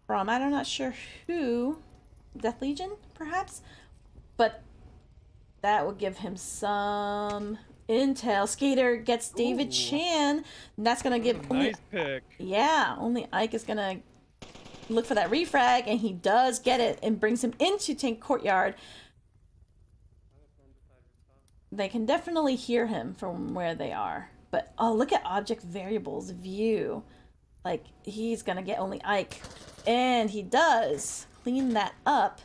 from, I'm not sure who, Death Legion, perhaps? But that will give him some intel. Skater gets David Chan, and that's going to give... Nice pick. Yeah, only Ike is going to look for that refrag, and he does get it and brings him into tank courtyard. They can definitely hear him from where they are. But, oh, look at object variables view. Like, he's gonna get only Ike. And he does clean that up.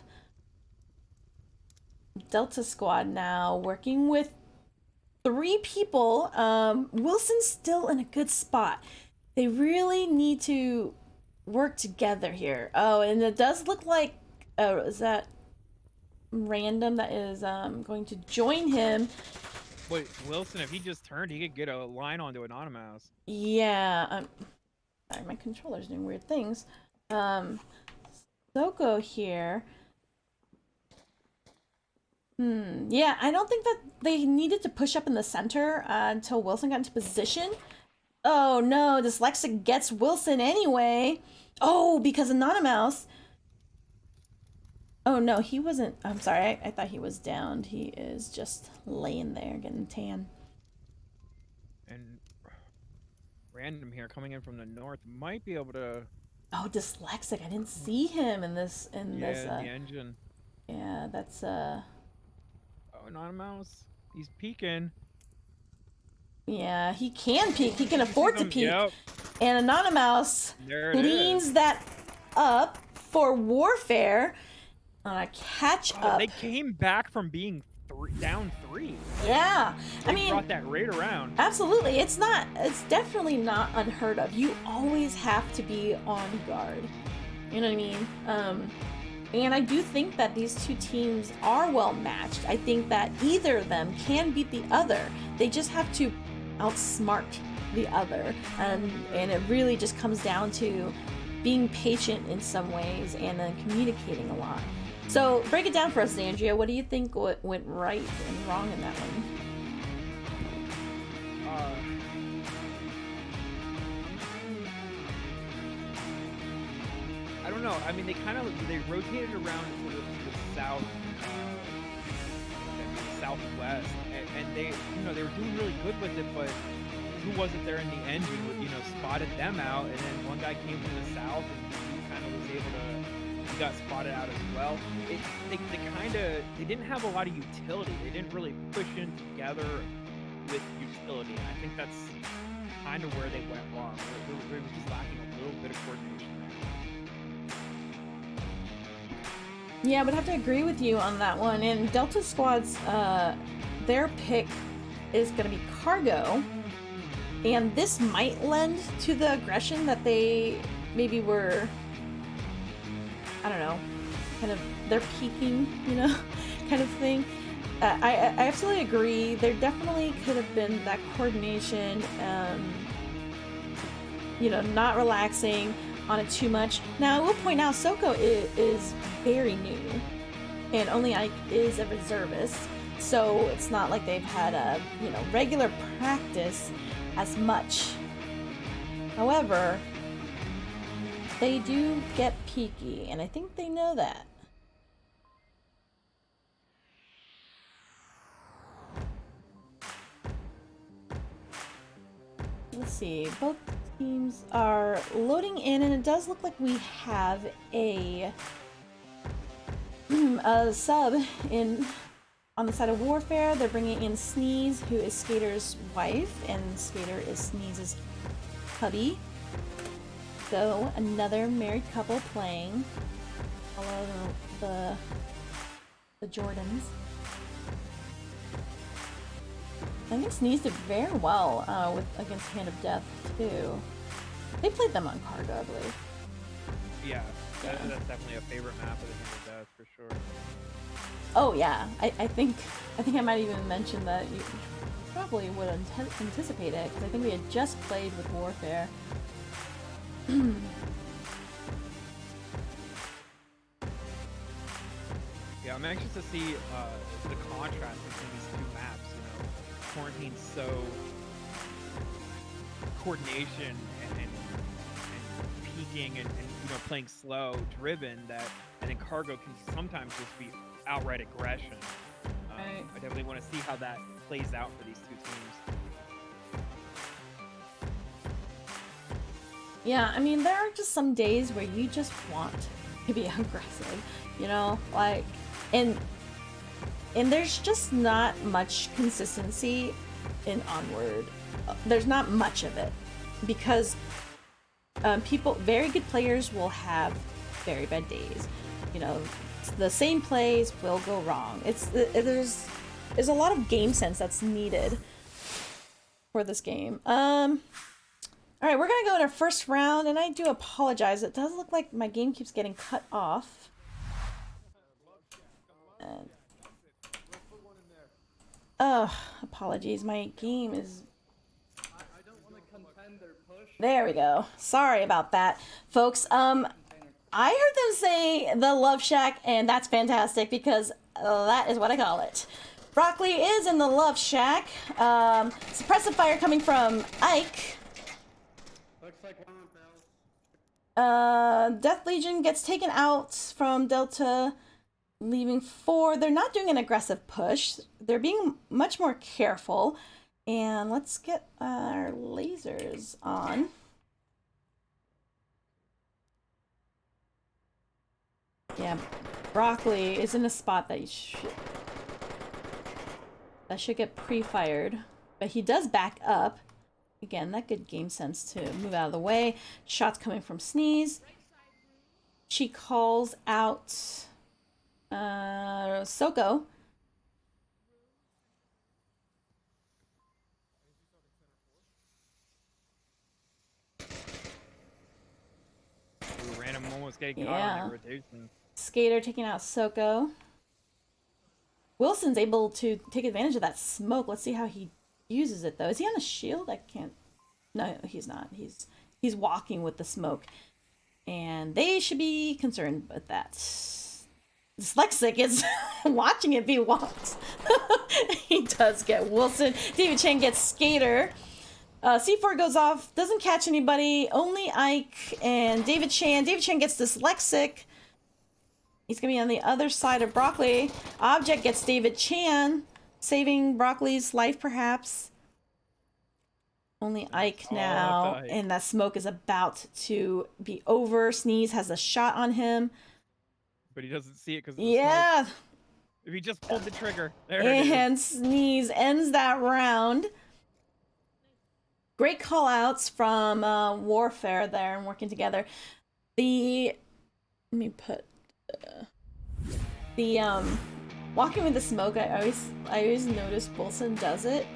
Delta Squad now working with 3 people. Wilson's still in a good spot. They really need to work together here. Oh, and it does look like... Oh, is that... Random that is going to join him. Wait, Wilson, if he just turned, he could get a line onto an Automouse. Yeah, sorry, my controller's doing weird things. Soko here. Yeah, I don't think that they needed to push up in the center until Wilson got into position. Oh no, Dyslexic gets Wilson anyway. Oh, because Anonymous. Oh no, he wasn't. I'm sorry, I thought he was downed. He is just laying there getting tan. And Random here coming in from the north might be able to... Oh, Dyslexic, I didn't see him in this, the engine. Yeah, that's Oh, Anonymous. He's peeking. Yeah, he can peek. He can afford to peek. Yep. And Anonymous There it cleans is. that up for Warfair on a catch Oh, up. they came back from being down 3. Yeah, They I mean, brought that right around. absolutely. It's definitely not unheard of. You always have to be on guard. You know what I mean? And I do think that these two teams are well matched. I think that either of them can beat the other. They just have to outsmart the other. And it really just comes down to being patient in some ways and then communicating a lot. So break it down for us, Xandria. What do you think went right and wrong in that one? I don't know. I mean, they rotated around to the south, southwest, and they, they were doing really good with it. But who wasn't there in the end who, spotted them out? And then one guy came from the south, and he kind of was able to. He got spotted out as well. They didn't have a lot of utility. They didn't really push in together with utility. And I think that's kind of where they went wrong. They were just lacking a little bit of coordination. Yeah, I would have to agree with you on that one. And Delta Squad's, their pick is going to be Cargo. And this might lend to the aggression that they maybe were, I don't know, kind of, they're peaking, kind of thing. I absolutely agree. There definitely could have been that coordination, not relaxing on it too much. Now, I will point out, Soko is very new, and only Ike is a reservist, so it's not like they've had a, regular practice as much. However, they do get peaky, and I think they know that. Let's see, both teams are loading in, and it does look like we have a sub on the side of Warfare. They're bringing in Sneeze, who is Skater's wife, and Skater is Sneeze's hubby. So another married couple playing. Follow the Jordans. I think Sneeze did very well against Hand of Death too. They played them on Cargo, I believe. Yeah, that's definitely a favorite map of the Hand of Death for sure. Oh yeah, I think I might even mention that you probably would anticipate it, because I think we had just played with Warfare. Yeah, I'm anxious to see the contrast between these two maps. Quarantine's so coordination and peaking and playing slow, driven, that I think Cargo can sometimes just be outright aggression. I definitely want to see how that plays out for these two teams. Yeah, I mean, there are just some days where you just want to be aggressive, and there's just not much consistency in Onward. There's not much of it, because very good players will have very bad days. The same plays will go wrong. There's a lot of game sense that's needed for this game. All right, we're gonna go in our first round, and I do apologize. It does look like my game keeps getting cut off. Apologies. My game is... There we go. Sorry about that, folks. I heard them say the Love Shack, and that's fantastic, because that is what I call it. Broccoli is in the Love Shack. Suppressive fire coming from Ike. Looks like one Death Legion gets taken out from Delta, leaving 4. They're not doing an aggressive push. They're being much more careful. And let's get our lasers on. Yeah, Broccoli is in a spot that you should... That should get pre-fired. But he does back up. Again, that good game sense to move out of the way. Shots coming from Sneeze. She calls out Soko. Ooh, random almost getting caught on the rotation. Skater taking out Soko. Wilson's able to take advantage of that smoke. Let's see how he uses it, though. Is he on a shield? I can't... No, he's not. He's walking with the smoke. And they should be concerned with that. Dyslexic is watching it be walked. He does get Wilson. David Chen gets Skater. C4 goes off, doesn't catch anybody. Only Ike and David Chan. David Chan gets Dyslexic. He's going to be on the other side of Broccoli. Object gets David Chan, saving Broccoli's life, perhaps. Only Ike now, and that smoke is about to be over. Sneeze has a shot on him. But he doesn't see it because of the smoke. If he just pulled the trigger. There it is. And Sneeze ends that round. Great call-outs from Warfair there and working together. Let me put... walking with the smoke, I always notice Wilson does it,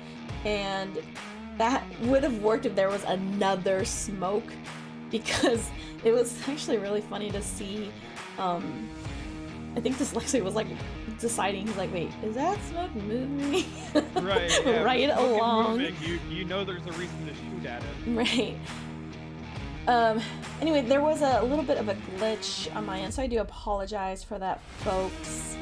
and that would have worked if there was another smoke, because it was actually really funny to see. I think Dyslexia was like deciding, he's like, wait, is that smoke moving? Right, yeah, right along. You know there's a reason to shoot at it. Right. Anyway, there was a little bit of a glitch on my end, so I do apologize for that, folks.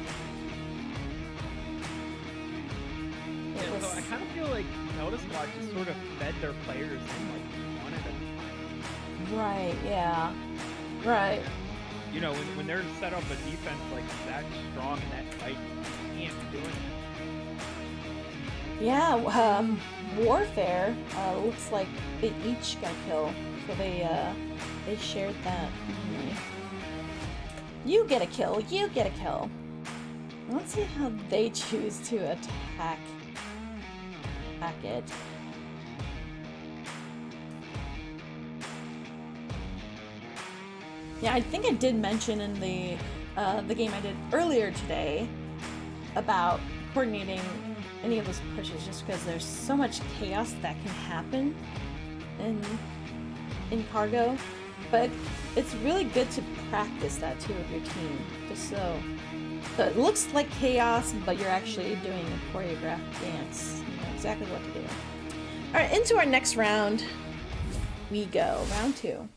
So I kind of feel like Delta Squad just sort of fed their players in like one at a time. Right, yeah. Right. You know, when they're set up a defense like that strong and that tight, you can't be doing it. Yeah, Warfare looks like they each got a kill, so they shared that. You get a kill, you get a kill. Let's see how they choose to attack it. Yeah, I think I did mention in the game I did earlier today about coordinating any of those pushes, just because there's so much chaos that can happen in Cargo. But it's really good to practice that too with your team, just so it looks like chaos, but you're actually doing a choreographed dance. You know exactly what to do. All right, into our next round we go. Round 2.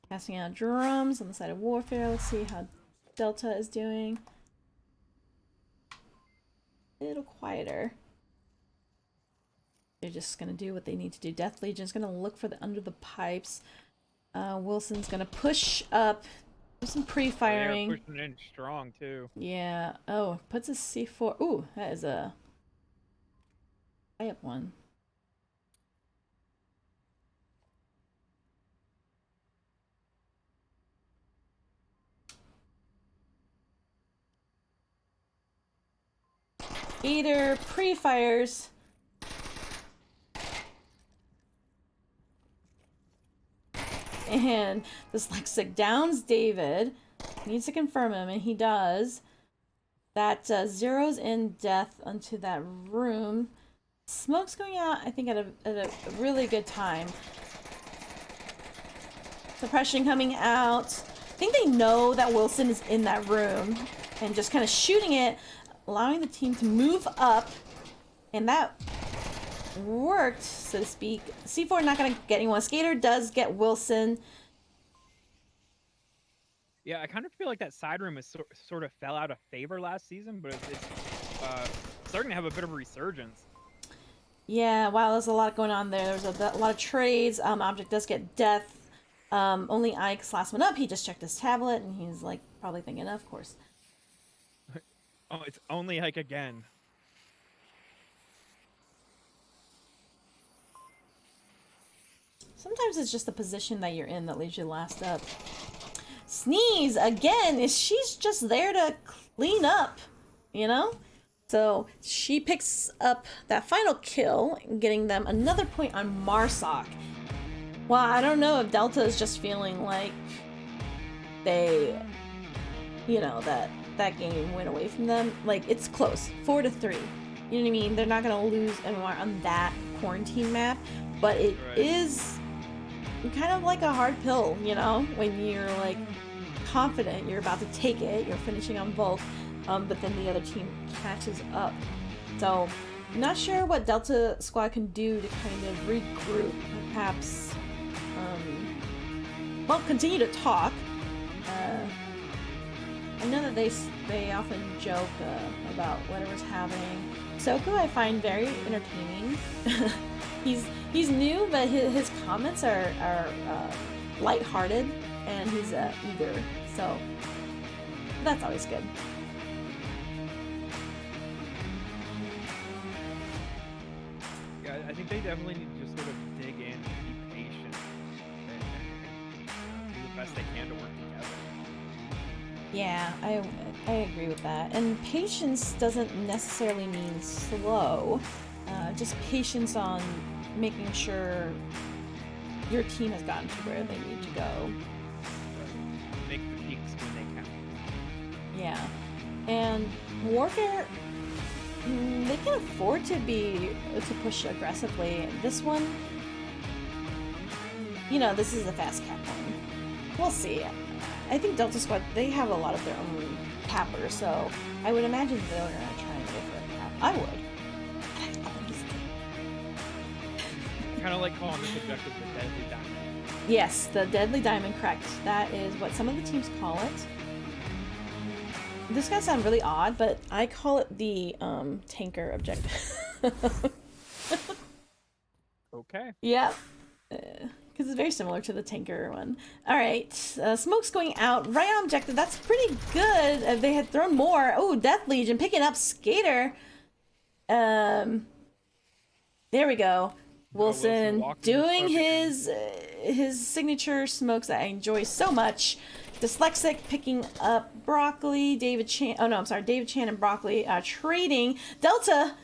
Passing out drums on the side of Warfare. Let's see how Delta is doing. A little quieter. They're just gonna do what they need to do. Death Legion's gonna look for the under the pipes. Wilson's gonna push up. Do some pre-firing. They're pushing in strong too. Yeah. Oh, puts a C4. Ooh, that is a high up one. Gator pre-fires. And Dyslexic downs David. Needs to confirm him, and he does. That zeroes in death onto that room. Smoke's going out, I think, at a really good time. Suppression coming out. I think they know that Wilson is in that room, and just kind of shooting it, allowing the team to move up, and that worked, so to speak. C4 not gonna get anyone. Skater does get Wilson. Yeah, I kind of feel like that side room is sort of fell out of favor last season, but it's starting to have a bit of a resurgence. Yeah, wow, there's a lot going on there. There's a lot of trades. Object does get death. Only Ike's last one up. He just checked his tablet, and he's like probably thinking, of course. Oh, it's only Ike again. Sometimes it's just the position that you're in that leaves you last up. Sneeze, again, she's just there to clean up, you know? So she picks up that final kill, getting them another point on Marsoc. Well, I don't know if Delta is just feeling like they, you know, that game went away from them. Like, it's close, 4-3. You know what I mean? They're not gonna lose anymore on that quarantine map, but it is kind of like a hard pill, you know, when you're like confident you're about to take it, you're finishing on Volk, but then the other team catches up. So, not sure what Delta Squad can do to kind of regroup, perhaps, well, continue to talk. I know that they often joke about whatever's happening. Soku I find very entertaining. he's new, but his comments are lighthearted, and he's eager. So that's always good. Yeah, I think they definitely need to just sort of dig in and be patient and do the best they can to work together. Yeah, I agree with that. And patience doesn't necessarily mean slow. Just patience on making sure your team has gotten to where they need to go. Make the peaks when they can. Yeah. And Warfair, they can afford to push aggressively. This one, you know, this is a fast cap one. We'll see. I think Delta Squad, they have a lot of their own cappers, so I would imagine they're gonna try and go for a cap. I would. Kind of like calling this objective the Deadly Diamond. Yes, the Deadly Diamond, correct. That is what some of the teams call it. This gonna sound really odd, but I call it the tanker objective. Okay. Yeah. Because it's very similar to the tanker one. Alright, smoke's going out right on objective. That's pretty good. If they had thrown more. Oh, Death Legion picking up Skater. There we go. Wilson doing his signature smokes that I enjoy so much. Dyslexic picking up Broccoli. David Chan and Broccoli trading. Delta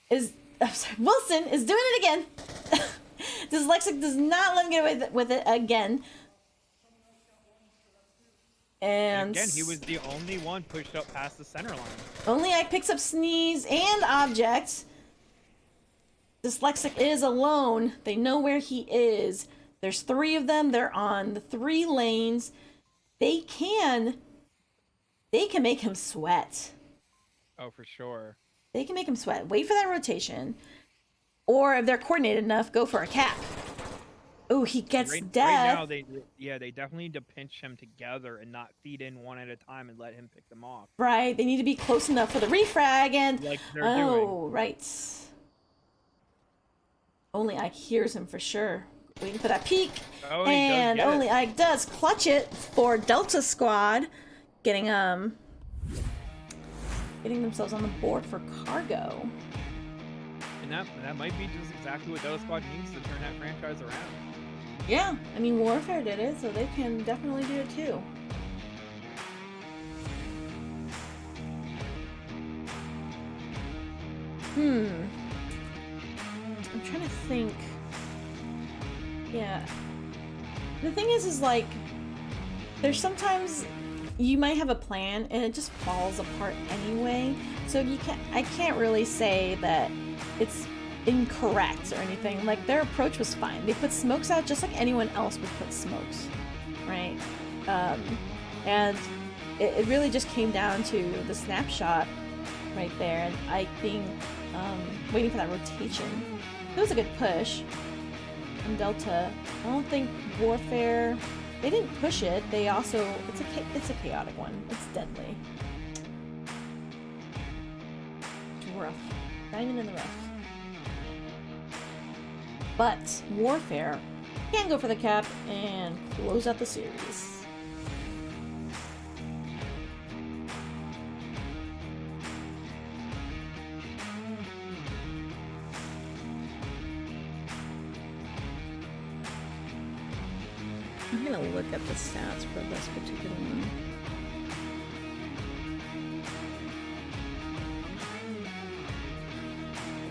is... I'm sorry, Wilson is doing it again. Dyslexic does not let him get away with it again. And again, he was the only one pushed up past the center line. Only Ike picks up Sneeze and Object. Dyslexic is alone. They know where he is. There's 3 of them. They're on the 3 lanes. They can make him sweat. Oh, for sure. They can make him sweat. Wait for that rotation. Or if they're coordinated enough, go for a cap. Oh, he gets death. Right now, they definitely need to pinch him together and not feed in one at a time and let him pick them off. Right, they need to be close enough for the refrag and... Like they're doing. Right. Only Ike hears him for sure. Waiting for that peek. Oh, and only Ike does clutch it for Delta Squad. Getting themselves on the board for cargo. And that might be just exactly what Delta Squad needs to turn that franchise around. Yeah, I mean, Warfair did it, so they can definitely do it too. I'm trying to think. Yeah. The thing is like, there's sometimes you might have a plan and it just falls apart anyway. So I can't really say that it's incorrect or anything. Like, their approach was fine. They put smokes out just like anyone else would put smokes, right? And it really just came down to the snapshot right there, and Ike being waiting for that rotation. It was a good push. And Delta, I don't think Warfare, they didn't push it. They also, it's a chaotic one. It's deadly. It's rough. Diamond in the rough. But Warfare can go for the cap and close out the series. I'm gonna look at the stats for this particular one.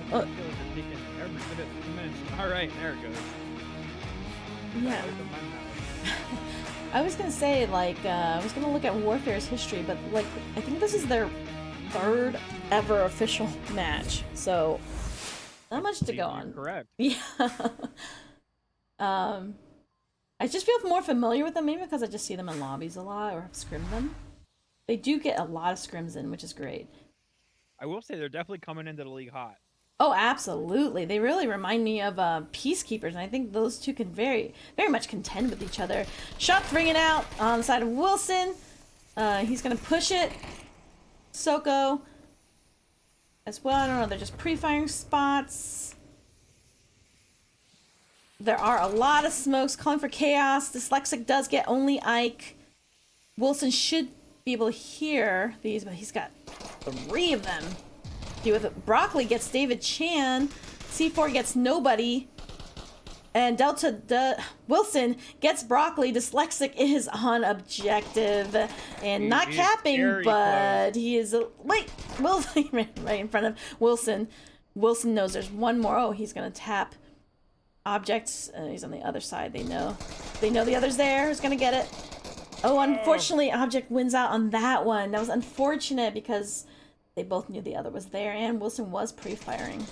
I feel like they're taking every bit of 2 minutes. All right, there it goes. Yeah. Open my mouth. I was gonna say, like, I was gonna look at Warfare's history, but, like, I think this is their 3rd ever official match, so not much to go on. Correct. Yeah. I just feel more familiar with them, maybe because I just see them in lobbies a lot or have scrimmed them. They do get a lot of scrims in, which is great. I will say they're definitely coming into the league hot. Oh, absolutely. They really remind me of Peacekeepers, and I think those two can very much contend with each other. Shots ringing out on the side of Wilson. He's going to push it. Soko as well. I don't know. They're just pre-firing spots. There are a lot of smokes calling for chaos. Dyslexic does get only Ike. Wilson should be able to hear these, but he's got 3 of them. With it. Broccoli gets David Chan. C4 gets nobody. And Wilson gets Broccoli. Dyslexic is on objective. And not capping, but he is... Wait! Wilson right in front of Wilson. Wilson knows there's one more. Oh, he's going to tap objects. He's on the other side. They know the other's there. Who's going to get it? Oh, unfortunately, object wins out on that one. That was unfortunate because... they both knew the other was there, and Wilson was pre-firing.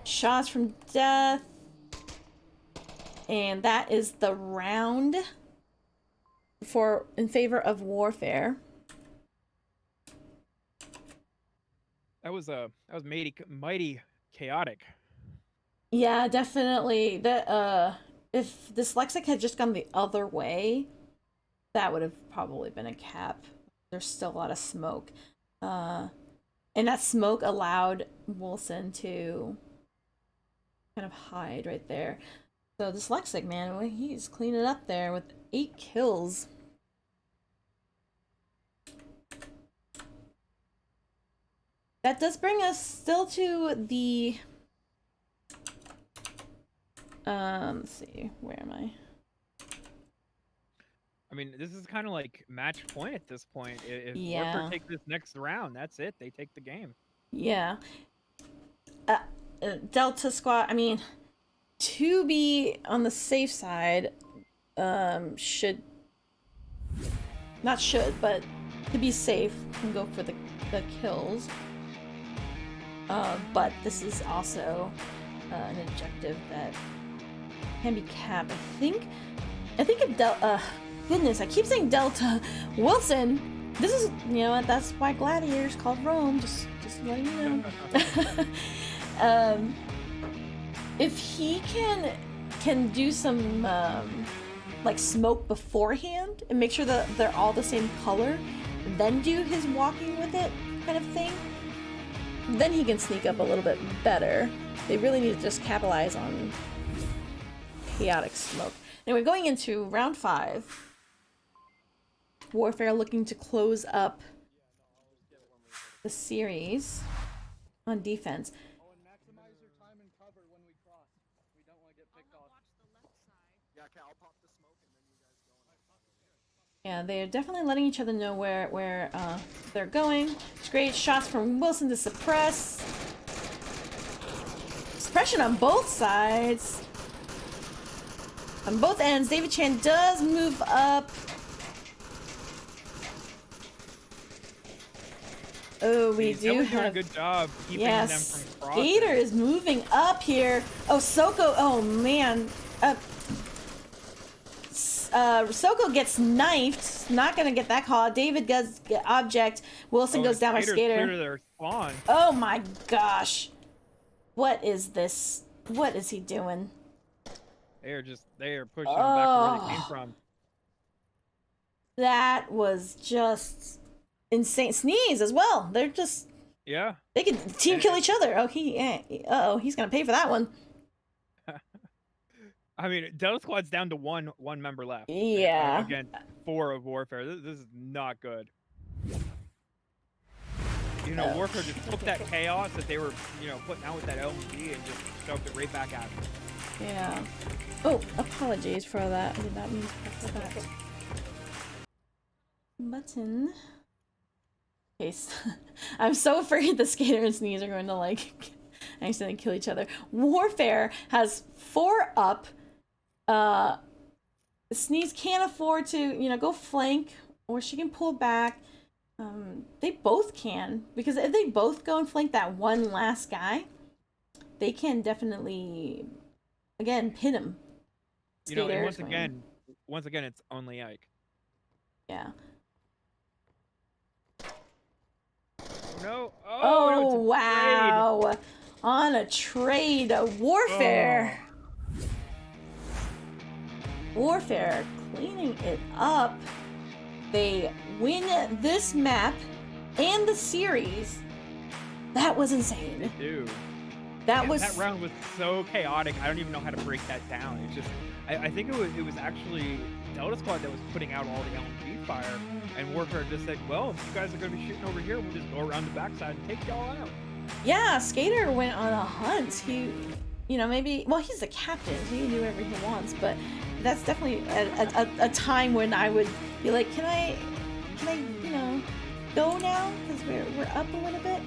Shots from death. And that is the round in favor of Warfare. That was mighty chaotic. Yeah, definitely. If Dyslexic had just gone the other way, that would have probably been a cap. There's still a lot of smoke. And that smoke allowed Wilson to kind of hide right there. So Dyslexic, man, he's cleaning up there with 8 kills. That does bring us still to the... let's see, where am I? I mean, this is kind of like match point at this point. If Yeah. Warfair take this next round, that's it. They take the game. Yeah. Delta Squad, I mean, to be on the safe side, but to be safe, can go for the kills. But this is also an objective that can be capped. I think if Delta, goodness, I keep saying Delta. Wilson, this is, you know what, that's why Gladiator's called Rome, just letting you know. If he can do some, like, smoke beforehand and make sure that they're all the same color, then do his walking with it kind of thing, then he can sneak up a little bit better. They really need to just capitalize on chaotic smoke. Anyway, going into round 5. Warfare looking to close up the series on defense. Oh, and maximize your time and cover when we cross. We don't want to get picked off. Yeah, okay, I'll pop the smoke and then you guys go. Yeah, they're definitely letting each other know where they're going. It's great shots from Wilson to suppress. Suppression on both sides. On both ends, David Chan does move up. Oh, we do doing have a good job keeping them from crossing. Gator is moving up here. Oh, Soko. Oh man. Soko gets knifed. Not gonna get that call. David does get object. Wilson goes down by Skater. Clear to their spawn. Oh my gosh. What is this? What is he doing? They are pushing them back to where they came from. That was just insane. Sneeze as well. They're just, Yeah. they can team kill each other. Oh, he's gonna pay for that one. I mean, Delta Squad's down to one member left. Yeah. Again, 4 of Warfare. This is not good. you know, Warfair just took that chaos that they were, you know, putting out with that LMG and just shoved it right back at them. Yeah. Oh, apologies for that. I did not mean to press that button. Case. I'm so afraid the Skater and Sneeze are going to like accidentally kill each other. Warfair has 4 up. Sneeze can't afford to, you know, go flank, or she can pull back. They both can, because if they both go and flank that one last guy, they can definitely, again, pin him. You know, and once again, it's only Ike. Yeah. No. Oh, no, wow. On a trade. Warfair. Warfair cleaning it up. They win this map and the series. That was insane. They do. That round was so chaotic. I don't even know how to break that down. It's just, I think it was actually Delta Squad that was putting out all the LMG fire, and Warfare just said, well, if you guys are going to be shooting over here, we'll just go around the backside and take y'all out. Yeah, Skater went on a hunt. He, you know, maybe, well, he's the captain, so he can do whatever he wants, but that's definitely a time when I would be like, can I, you know, go now? Because we're up a little bit.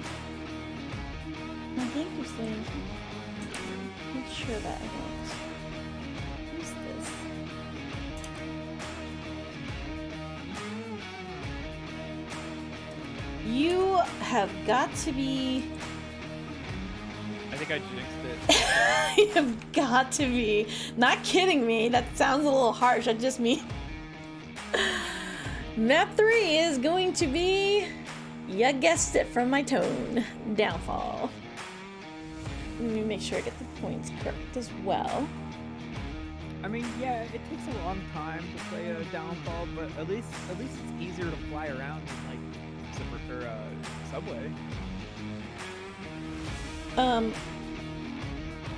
I think you're saying, not sure that I don't. Who's this? You have got to be... I think I jinxed it. You have got to be. Not kidding me. That sounds a little harsh. I just mean... Map 3 is going to be... You guessed it from my tone. Downfall. Let me make sure I get the points correct as well. I mean, yeah, it takes a long time to play a Downfall, but at least it's easier to fly around than like Subway.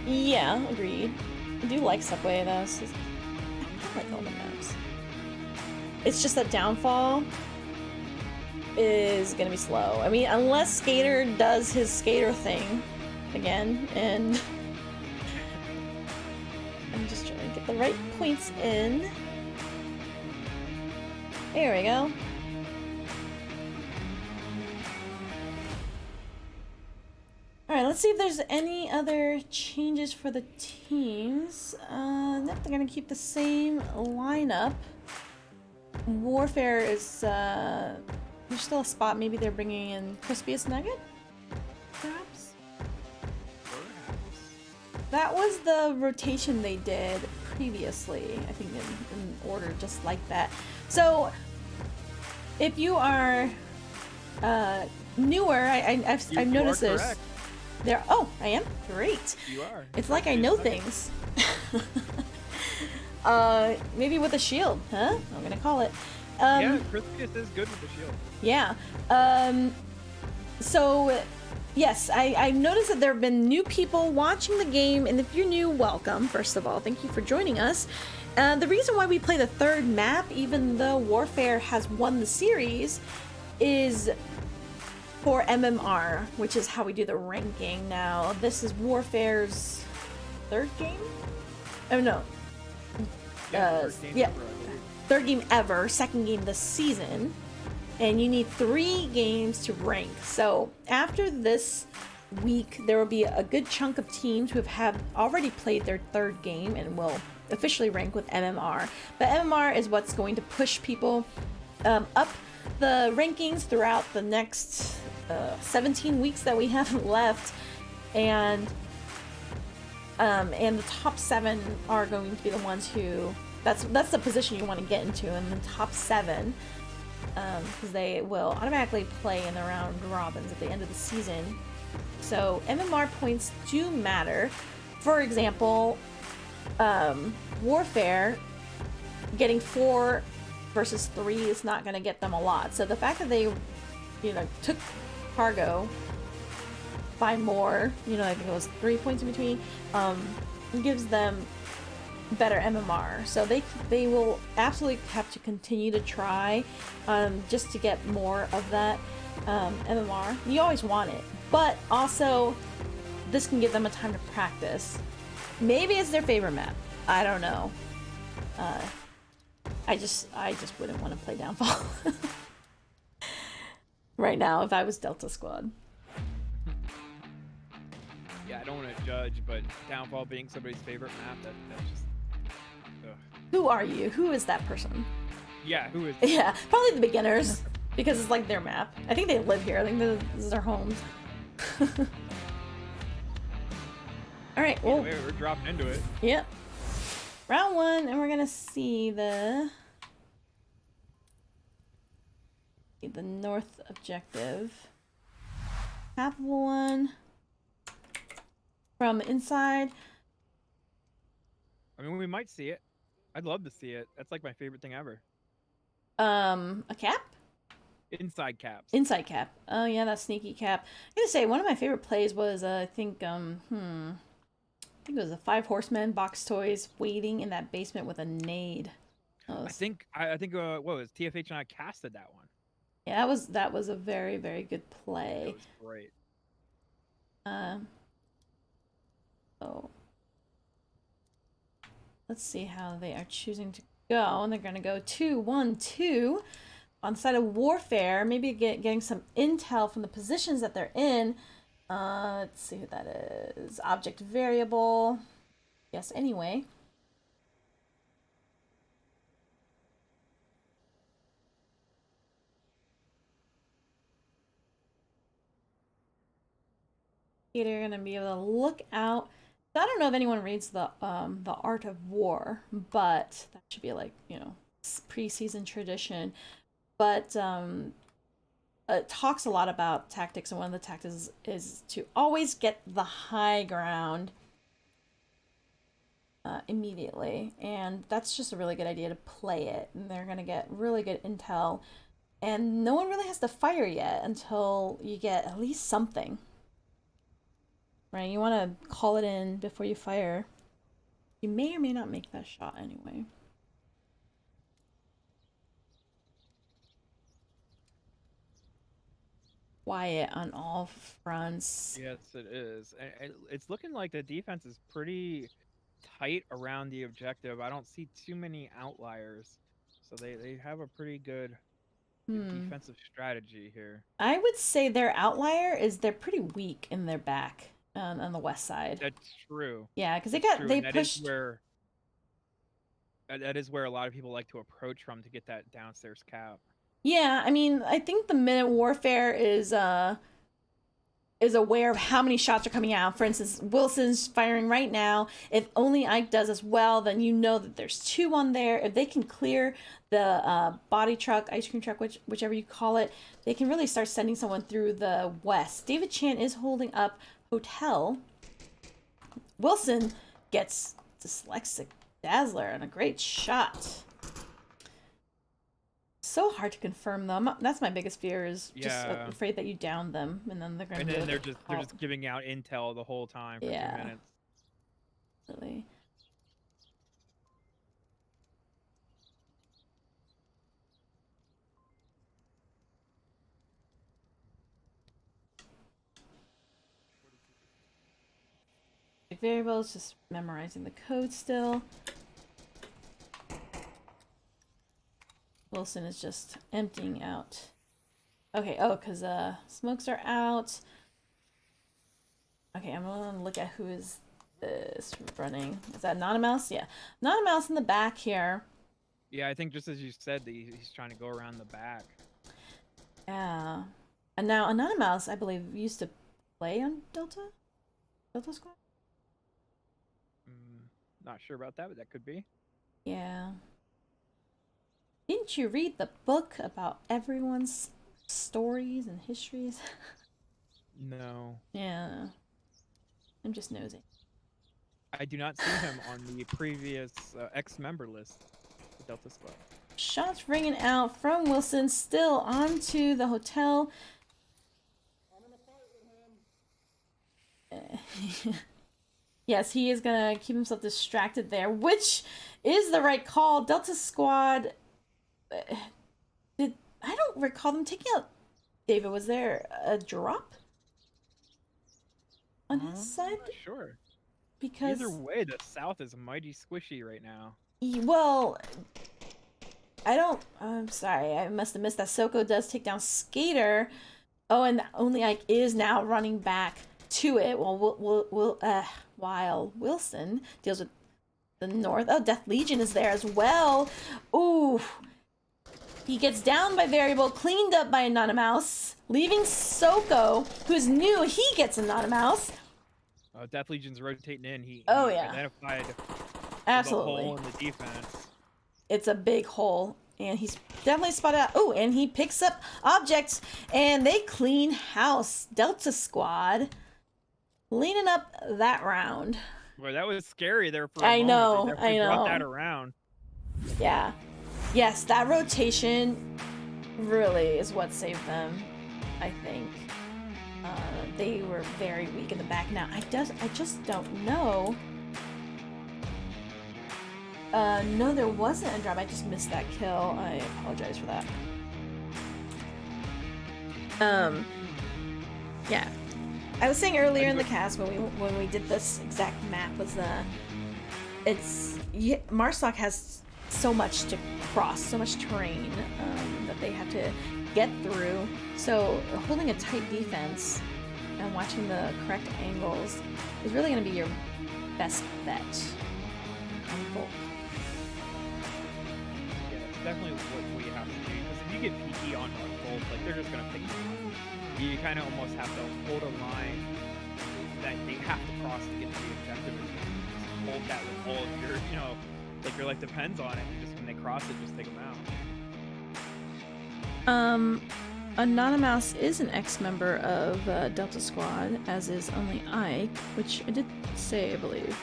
Yeah, agreed. I do like Subway though. So I like all the maps. It's just that Downfall is gonna be slow. I mean, unless Skater does his Skater thing again, and I'm just trying to get the right points in. There we go. Alright, let's see if there's any other changes for the teams. Nope, they're gonna keep the same lineup. Warfare is, there's still a spot. Maybe they're bringing in Crispiest Nugget? Perhaps? That was the rotation they did previously, I think in order just like that. So, if you are newer, I've noticed there's... Correct. There. Oh, I am? Great. You are. It's like I know things. Maybe with a shield, huh? I'm gonna call it. Yeah, Crispiest is good with the shield. Yeah. So, yes, I've noticed that there have been new people watching the game, and if you're new, welcome. First of all, thank you for joining us. The reason why we play the third map, even though Warfare has won the series, is for MMR, which is how we do the ranking now. This is Warfare's 3rd game? Oh no. Third game ever, 2nd game this season. And you need 3 games to rank. So after this week, there will be a good chunk of teams who have already played their 3rd game and will officially rank with MMR. But MMR is what's going to push people up the rankings throughout the next 17 weeks that we have left, and the top 7 are going to be the ones who that's the position you want to get into, and the top 7 because they will automatically play in the round robins at the end of the season. So MMR points do matter. For example, Warfare getting 4 versus 3 is not going to get them a lot. So the fact that they, you know, took Cargo by more, you know, I think it was 3 points in between, gives them better MMR. So they will absolutely have to continue to try just to get more of that. MMR. You always want it, but also this can give them a time to practice. Maybe it's their favorite map. I don't know. I just wouldn't want to play Downfall right now if I was Delta Squad. Yeah, I don't want to judge, but Downfall being somebody's favorite map, that's just... Ugh. Who are you? Who is that person? Yeah, who is... Yeah, probably the beginners, because it's like their map. I think they live here. I think this is their homes. Alright, well... Anyway, we're dropping into it. Yep. Round 1, and we're gonna see the north objective. Capital one. From inside. I mean, we might see it. I'd love to see it. That's like my favorite thing ever. A cap? Inside caps. Inside cap. Oh yeah, that sneaky cap. I'm gonna say one of my favorite plays was I think it was a 5 Horsemen box toys waiting in that basement with a nade. I think what was TFH and I casted that one. Yeah, that was a very, very good play. That was great. So let's see how they are choosing to go, and they're gonna go 2-1-2 on the side of Warfare. Maybe getting some intel from the positions that they're in. Let's see who that is. Object variable. Yes, anyway. You're gonna be able to look out. I don't know if anyone reads the Art of War, but that should be like, you know, pre-season tradition. But it talks a lot about tactics, and one of the tactics is to always get the high ground immediately, and that's just a really good idea to play it. And they're gonna get really good intel, and no one really has to fire yet until you get at least something. Right, you want to call it in before you fire. You may or may not make that shot anyway. Quiet on all fronts. Yes, it is. It's looking like the defense is pretty tight around the objective. I don't see too many outliers. So they have a pretty good defensive strategy here. I would say their outlier is they're pretty weak in their back. On the west side. That's true. Yeah, because they pushed. That is where a lot of people like to approach from to get that downstairs cap. Yeah, I mean, I think the minute Warfare is aware of how many shots are coming out. For instance, Wilson's firing right now. If only Ike does as well, then you know that there's 2 on there. If they can clear the body truck, ice cream truck, whichever you call it, they can really start sending someone through the west. David Chan is holding up Hotel. Wilson gets dyslexic Dazzler and a great shot. So hard to confirm them. That's my biggest fear, is just afraid that you down them and then they're gonna. And then they're just giving out intel the whole time for 2 minutes. Really. Variables, just memorizing the code still. Wilson is just emptying out. Okay, oh, because smokes are out. Okay, I'm gonna look at who is this running. Is that Anonymous? Yeah. Anonymous in the back here. Yeah, I think just as you said, he's trying to go around the back. Yeah. And now Anonymous, I believe, used to play on Delta Squad? Not sure about that, but that could be. Yeah. Didn't you read the book about everyone's stories and histories? No. Yeah. I'm just nosy. I do not see him on the previous ex-member list for Delta Squad. Shots ringing out from Wilson, still onto the hotel. Yes, he is gonna keep himself distracted there, which is the right call. Delta Squad, I don't recall them taking out David, was there a drop on his I'm side? not sure. Because Either way, the South is mighty squishy right now. well, I don't. I'm sorry, I must have missed that. Soko does take down Skater. Oh, and only Ike is now running back to it. While Wilson deals with the North. Oh, Death Legion is there as well. Ooh. He gets down by Variable, cleaned up by Anonymous, leaving Soko, who's new. He gets Anonymous. Death Legion's rotating in. He identified Absolutely. the hole in the defense. It's a big hole, and he's definitely spotted out. Oh, and he picks up objects, and they clean house. Delta Squad cleaning up that round. Boy, that was scary there for a I moment. know, They definitely I brought know. that around. Yeah. Yes, that rotation really is what saved them, I think. They were very weak in the back. Now, I just don't know. No, there wasn't a drop. I just missed that kill. I apologize for that. Yeah. I was saying earlier in the cast when we did this exact map was Marstock has so much to cross, so much terrain that they have to get through. So holding a tight defense and watching the correct angles is really going to be your best bet on Volk. Yeah, it's definitely what we have to do. Because if you get peaky on Bolt, like they're just gonna pick you up. You kind of almost have to hold a line that they have to cross to get to the objective, and just hold that with all of your, like your life depends on it. And just when they cross it, just take them out. Anonymous is an ex-member of Delta Squad, as is only Ike, which I did say, I believe.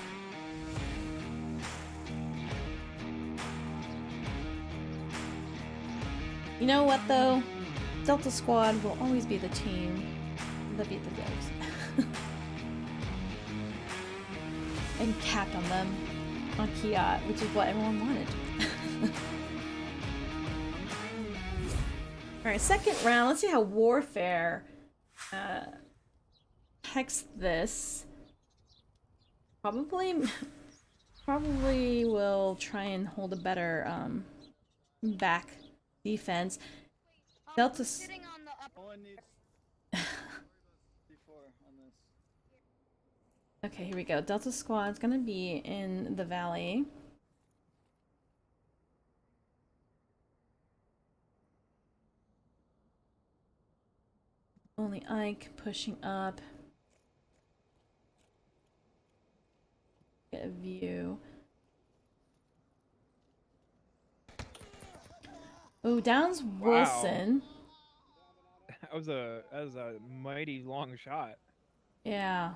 You know what, though? Delta Squad will always be the team that beat the Devs. And capped on them on Kiat, which is what everyone wanted. Alright, second round. Let's see how Warfair hex this. Probably will try and hold a better back defense. Delta. Okay, here we go. Delta Squad's gonna be in the valley. Only Ike pushing up. Get a view. Oh, downs Wilson. That was a mighty long shot. Yeah.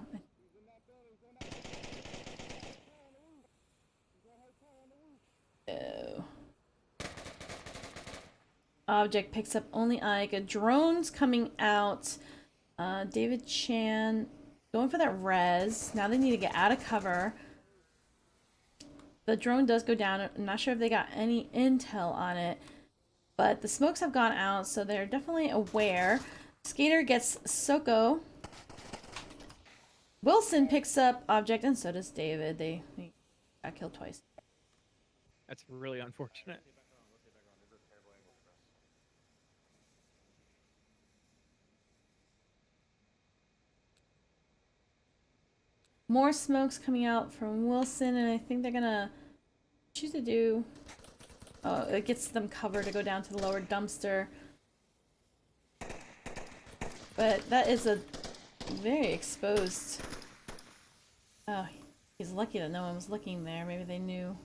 Oh. Object picks up only Ike. A drone's coming out. David Chan going for that res. Now they need to get out of cover. The drone does go down. I'm not sure if they got any intel on it, but the smokes have gone out, so they're definitely aware. Skater gets Soko. Wilson picks up object, and so does David. They got killed twice. That's really unfortunate. More smokes coming out from Wilson, and I think they're gonna choose to do. Oh, it gets them cover to go down to the lower dumpster. But that is a very exposed. Oh, he's lucky that no one was looking there. Maybe they knew.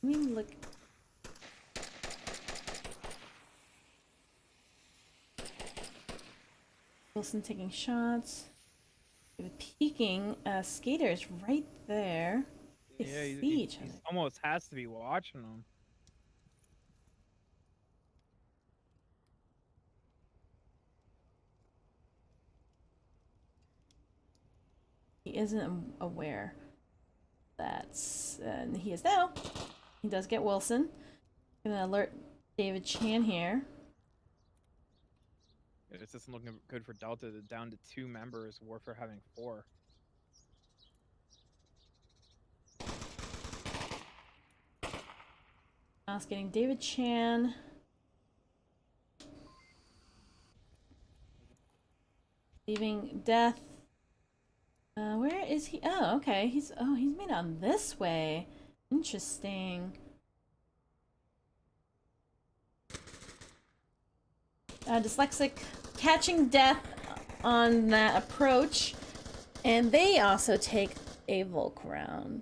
Let me look. Wilson taking shots. Peeking. Skater's right there. They Yeah, see each other. he almost has to be watching them. He isn't aware. That's and he is now. He does get Wilson. Gonna alert David Chan here. It's just looking good for Delta, down to 2 members, Warfair having 4. Mouse getting David Chan. Leaving Death. Where is he? Oh, okay. He's made on this way. Interesting. Dyslexic catching Death on that approach, and they also take a Volk round.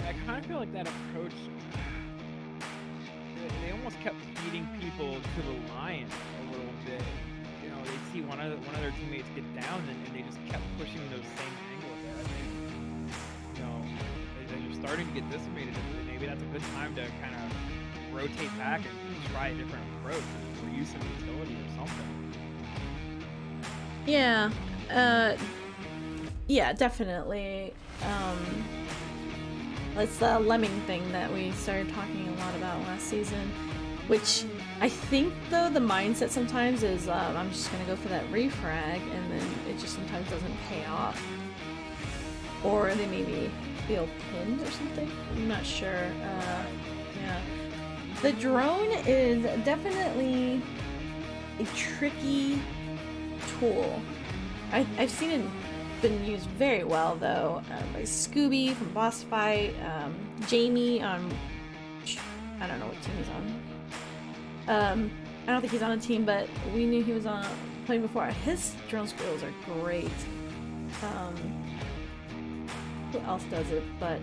I kind of feel like that approach, they almost kept feeding people to the line a little bit. You know, they see one of their teammates get down, and they just kept pushing those same angles. I think, you know, as you're starting to get decimated, maybe that's a good time to kind of rotate back and try a different approach, or use some utility or something. Yeah, yeah, definitely. It's the lemming thing that we started talking a lot about last season, which I think, though, the mindset sometimes is I'm just gonna go for that refrag, and then it just sometimes doesn't pay off, or they maybe feel pinned or something. I'm not sure. Yeah, the drone is definitely a tricky tool. I've seen it been used very well, though, by Scooby from Boss Fight, Jamie on, I don't know what team he's on. I don't think he's on a team, but we knew he was on playing before. His drone skills are great. Who else does it? But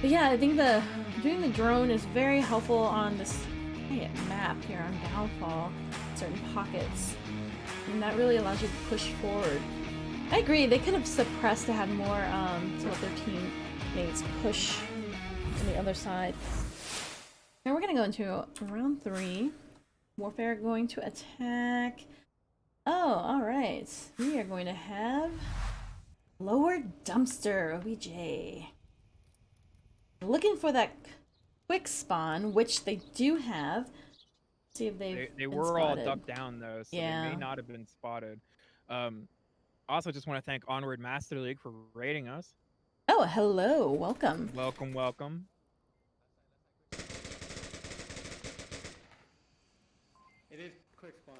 yeah, I think doing the drone is very helpful on this map here on Downfall, certain pockets, and that really allows you to push forward. I agree, they could have suppressed to have more to let their teammates push on the other side. Now we're gonna go into round 3. Warfare going to attack. Oh, alright. We are going to have Lower Dumpster, OBJ. Looking for that quick spawn, which they do have. See if they were all ducked down, though, so yeah, they may not have been spotted. Also, just want to thank Onward Master League for rating us. Oh, hello. Welcome. Welcome, welcome. It is quick spawn.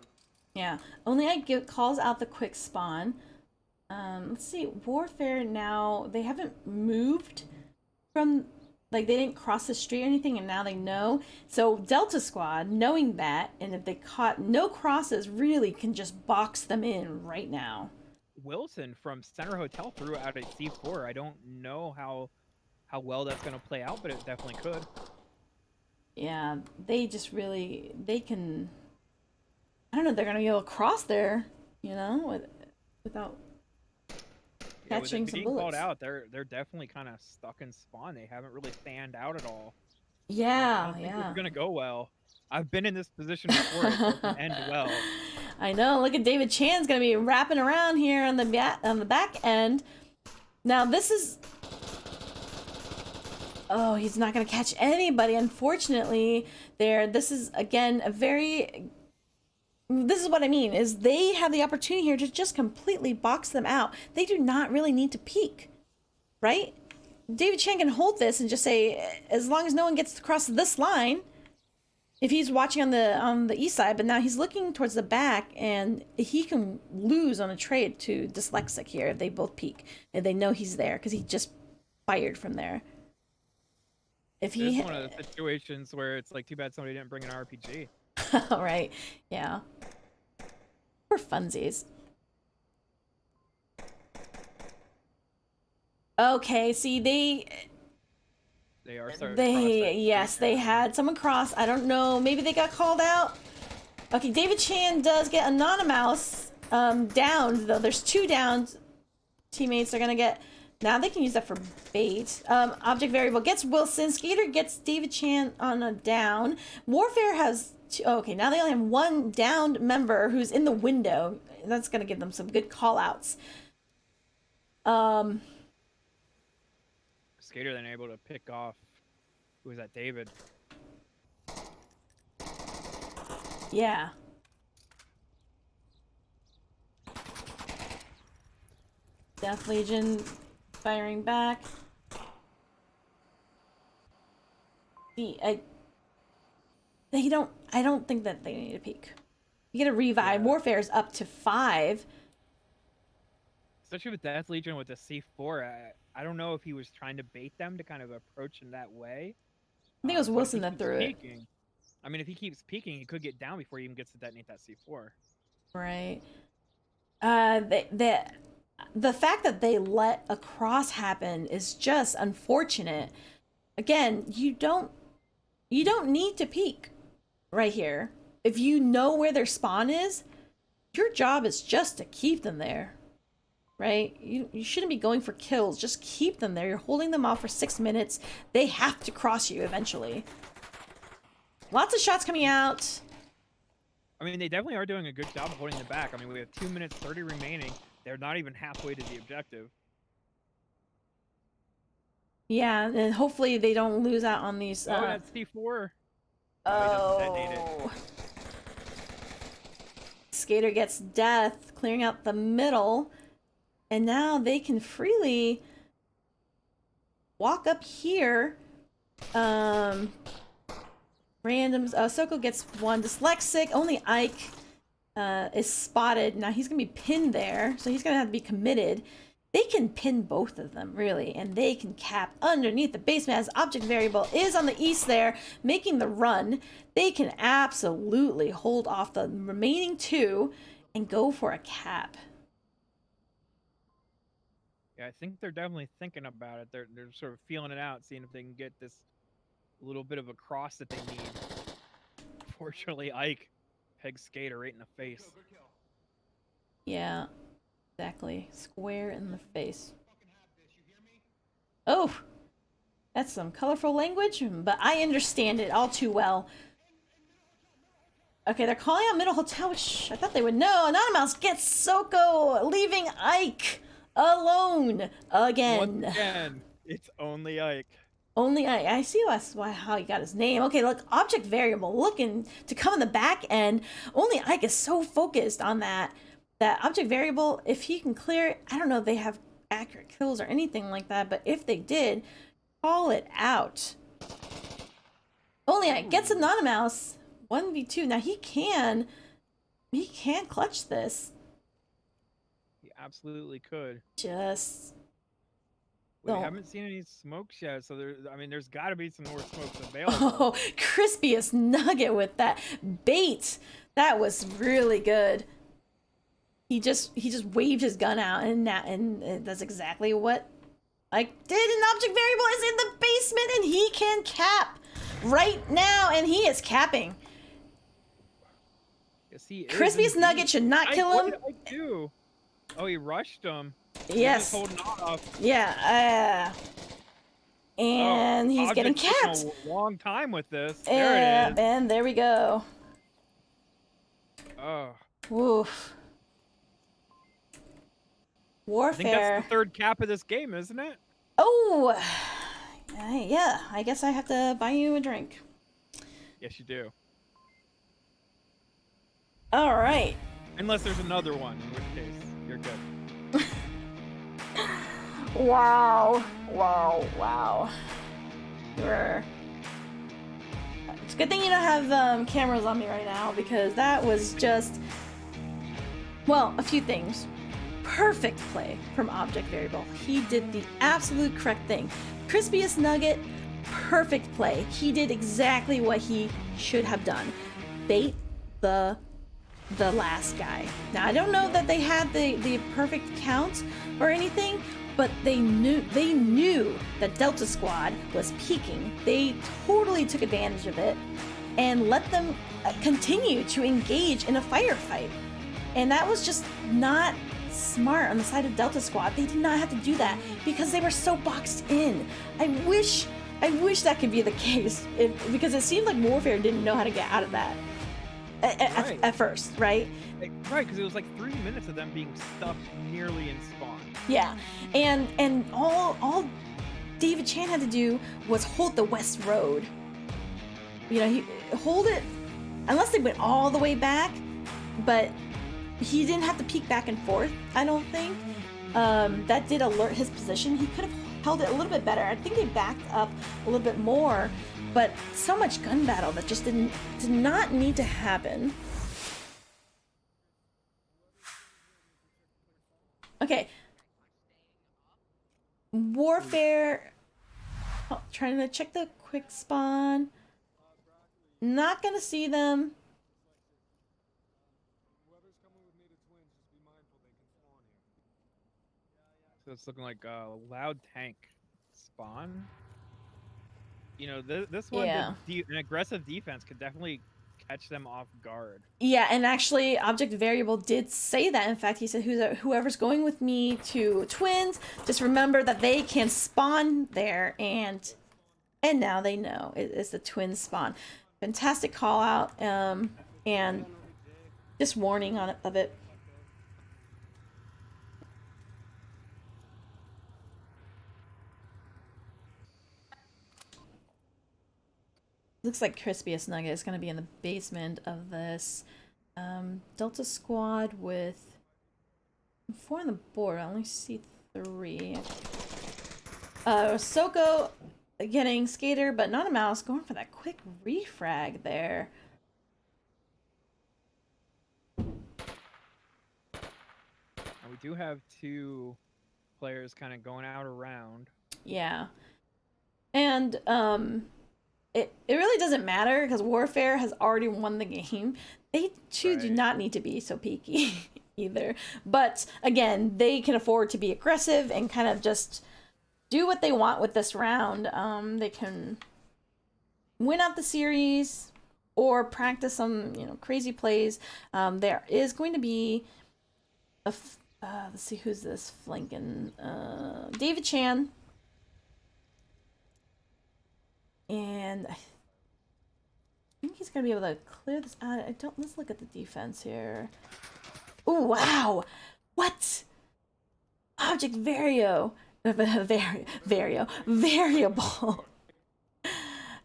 Yeah, only I calls out the quick spawn. Let's see, Warfare now, they haven't moved from, like, they didn't cross the street or anything, and now they know. So Delta Squad, knowing that, and if they caught no crosses, really can just box them in right now. Wilson from Center Hotel threw out a C4. I don't know how well that's going to play out, but it definitely could. Yeah, they just really, they can, I don't know, they're going to be able to cross there, you know, without catching some bullets. Called out, they're definitely kind of stuck in spawn. They haven't really fanned out at all. Yeah, I don't think it's going to go well. I've been in this position before. It doesn't end well. I know. Look at David Chan's gonna be wrapping around here on the back end. Now this is. Oh, he's not gonna catch anybody, unfortunately. This is again a very. This is what I mean. Is they have the opportunity here to just completely box them out. They do not really need to peek, right? David Chan can hold this and just say, as long as no one gets across this line. If he's watching on the east side, but now he's looking towards the back, and he can lose on a trade to Dyslexic here if they both peek, and they know he's there because he just fired from there. If he, it's one of the situations where it's like, too bad somebody didn't bring an RPG. Right? Yeah. For funsies. Okay, see They are starting they had someone cross. I don't know. Maybe they got called out. Okay, David Chan does get Anonymous downed, though. There's 2 downed teammates. Are going to get... Now they can use that for bait. Object variable gets Wilson. Skater gets David Chan on a down. Warfare has... okay, now they only have 1 downed member who's in the window. That's going to give them some good call-outs. Skater then able to pick off, who was that, David? Yeah. Death Legion firing back. I don't think that they need a peek. You get a revive. Yeah. Warfare's up to 5. Especially with Death Legion with the C4, I don't know if he was trying to bait them to kind of approach in that way. I think it was But if Wilson he that keeps threw it. peeking, I mean, if he keeps peeking, he could get down before he even gets to detonate that C4. Right. The fact that they let a cross happen is just unfortunate. Again, you don't need to peek right here. If you know where their spawn is, your job is just to keep them there. Right? You shouldn't be going for kills. Just keep them there. You're holding them off for 6 minutes. They have to cross you eventually. Lots of shots coming out. I mean, they definitely are doing a good job of holding them back. I mean, we have 2 minutes 30 remaining. They're not even halfway to the objective. Yeah, and hopefully they don't lose out on these. Oh, that's C4. Oh. Skater gets death, clearing out the middle. And now they can freely walk up here. Randoms. Soko gets 1 dyslexic. Only Ike is spotted. Now he's going to be pinned there. So he's going to have to be committed. They can pin both of them, really. And they can cap underneath the basement as object variable is on the east there, making the run. They can absolutely hold off the remaining 2 and go for a cap. Yeah, I think they're definitely thinking about it. They're sort of feeling it out, seeing if they can get this little bit of a cross that they need. Fortunately, Ike pegs Skater right in the face. Yeah, exactly. Square in the face. Oh, that's some colorful language, but I understand it all too well. Okay, they're calling out Middle Hotel, which I thought they would know. Anonymous gets Soko, leaving Ike alone again. Once again, it's only Ike. Only Ike. I see how he got his name. Okay, look, object variable looking to come in the back end. Only Ike is so focused on that object variable. If he can clear it, I don't know if they have accurate kills or anything like that, but if they did, call it out. Only Ike gets Anonymous 1v2. Now he can clutch this. He absolutely could. Just We don't. haven't seen any smokes yet, so there's got to be some more smokes available. Oh, crispiest nugget with that bait. That was really good. He just waved his gun out, and that's exactly what I did. An object variable is in the basement, and he can cap right now, and he is capping. Yes, he is Crispiest indeed. nugget should not kill What him. did I do? Oh, he rushed him. Yes. He was holding off. Yeah. And he's getting Object taking capped. a long time with this. There it is. And there we go. Oh. Woof. I think that's Warfare. the 3rd cap of this game, isn't it? Oh, yeah. I guess I have to buy you a drink. Yes, you do. All right. Unless there's another one, in which case you're good. Wow. It's a good thing you don't have cameras on me right now, because that was just, well, a few things. Perfect play from object variable. He did the absolute correct thing. Crispiest nugget, perfect play. He did exactly what he should have done. Bait the last guy. Now I don't know that they had the perfect count or anything, but they knew that Delta Squad was peaking. They totally took advantage of it and let them continue to engage in a firefight. And that was just not smart on the side of Delta Squad. They did not have to do that because they were so boxed in. I wish that could be the case, because it seemed like Warfare didn't know how to get out of that at first, right? Right, because it was like 3 minutes of them being stuck nearly in spawn. Yeah, and all David Chan had to do was hold the West Road. You know, he hold it unless they went all the way back, but he didn't have to peek back and forth, I don't think. That did alert his position. He could have held it a little bit better. I think they backed up a little bit more, but so much gun battle that just did not need to happen. Okay. Warfare. Oh, trying to check the quick spawn. Not gonna see them. So it's looking like a loud tank spawn. You know, this one, Yeah. an aggressive defense could definitely catch them off guard. Yeah, and actually, Object Variable did say that. In fact, he said, whoever's going with me to Twins, just remember that they can spawn there, and now they know it's the Twins spawn. Fantastic call out, and just warning of it. Looks like Crispiest Nugget is going to be in the basement of this. Delta Squad with 4 on the board. I only see 3. Soko getting Skater, but not a mouse. Going for that quick refrag there. And we do have 2 players kind of going out around. Yeah. And, it really doesn't matter because Warfare has already won the game. They too do not need to be so peaky either. But again, they can afford to be aggressive and kind of just do what they want with this round. They can win out the series or practice some, crazy plays. There is going to be let's see who's this flanking. David Chan. And I think he's gonna be able to clear this out. Let's look at the defense here. Oh wow! What? Object variable.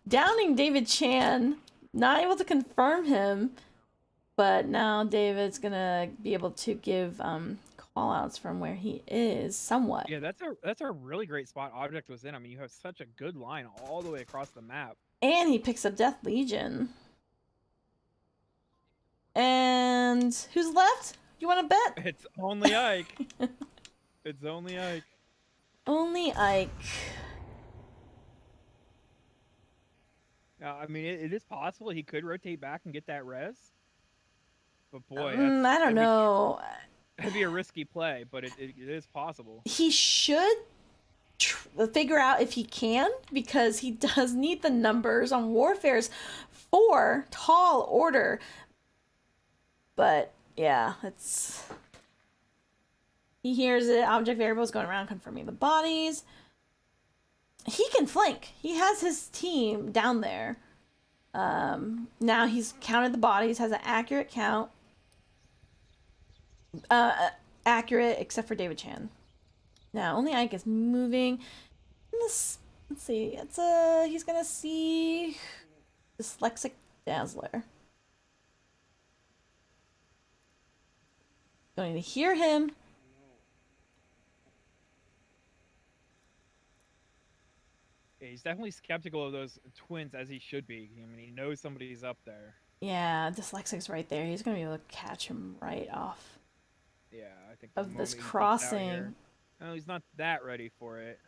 Downing David Chan. Not able to confirm him, but now David's gonna be able to give call-outs from where he is somewhat. Yeah, that's a really great spot Object was in. I mean, you have such a good line all the way across the map. And he picks up Death Legion. And who's left? You want to bet? It's only Ike. It's only Ike. Only Ike. Now, I mean, it is possible he could rotate back and get that res. But boy, I don't know. That'd be a risky play, but it is possible. He should figure out if he can, because he does need the numbers on Warfare's 4 tall order. But yeah, he hears it. Object Variable is going around confirming the bodies. He can flank. He has his team down there. Now he's counted the bodies, has an accurate count. Accurate except for David Chan. Now only Ike is moving. Let's see. He's gonna see Dyslexic Dazzler. Going to hear him. Yeah, he's definitely skeptical of those Twins, as he should be. I mean, he knows somebody's up there. Yeah, Dyslexic's right there. He's gonna be able to catch him right off. Yeah, I think of this crossing. No, he's not that ready for it.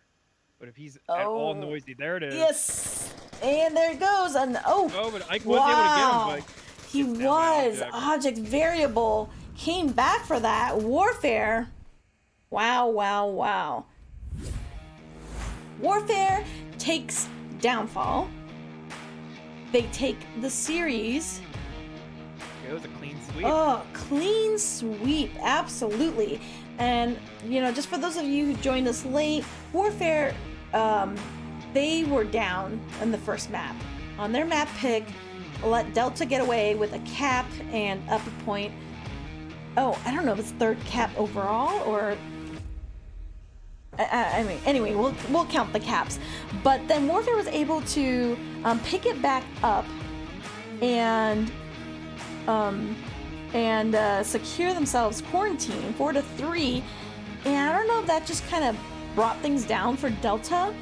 But if he's at all noisy, there it is. Yes, and there it goes. And but Ike was able to get him. But he was. Object Variable came back for that. Warfare. Wow. Warfare takes Downfall. They take the series. It was a clean sweep. Oh, clean sweep, absolutely. And just for those of you who joined us late, Warfare, they were down in the first map. On their map pick, let Delta get away with a cap and up a point. Oh, I don't know if it's 3rd cap overall or. I mean, anyway, we'll count the caps. But then Warfare was able to pick it back up and and secure themselves quarantine 4-3. And I don't know if that just kind of brought things down for Delta,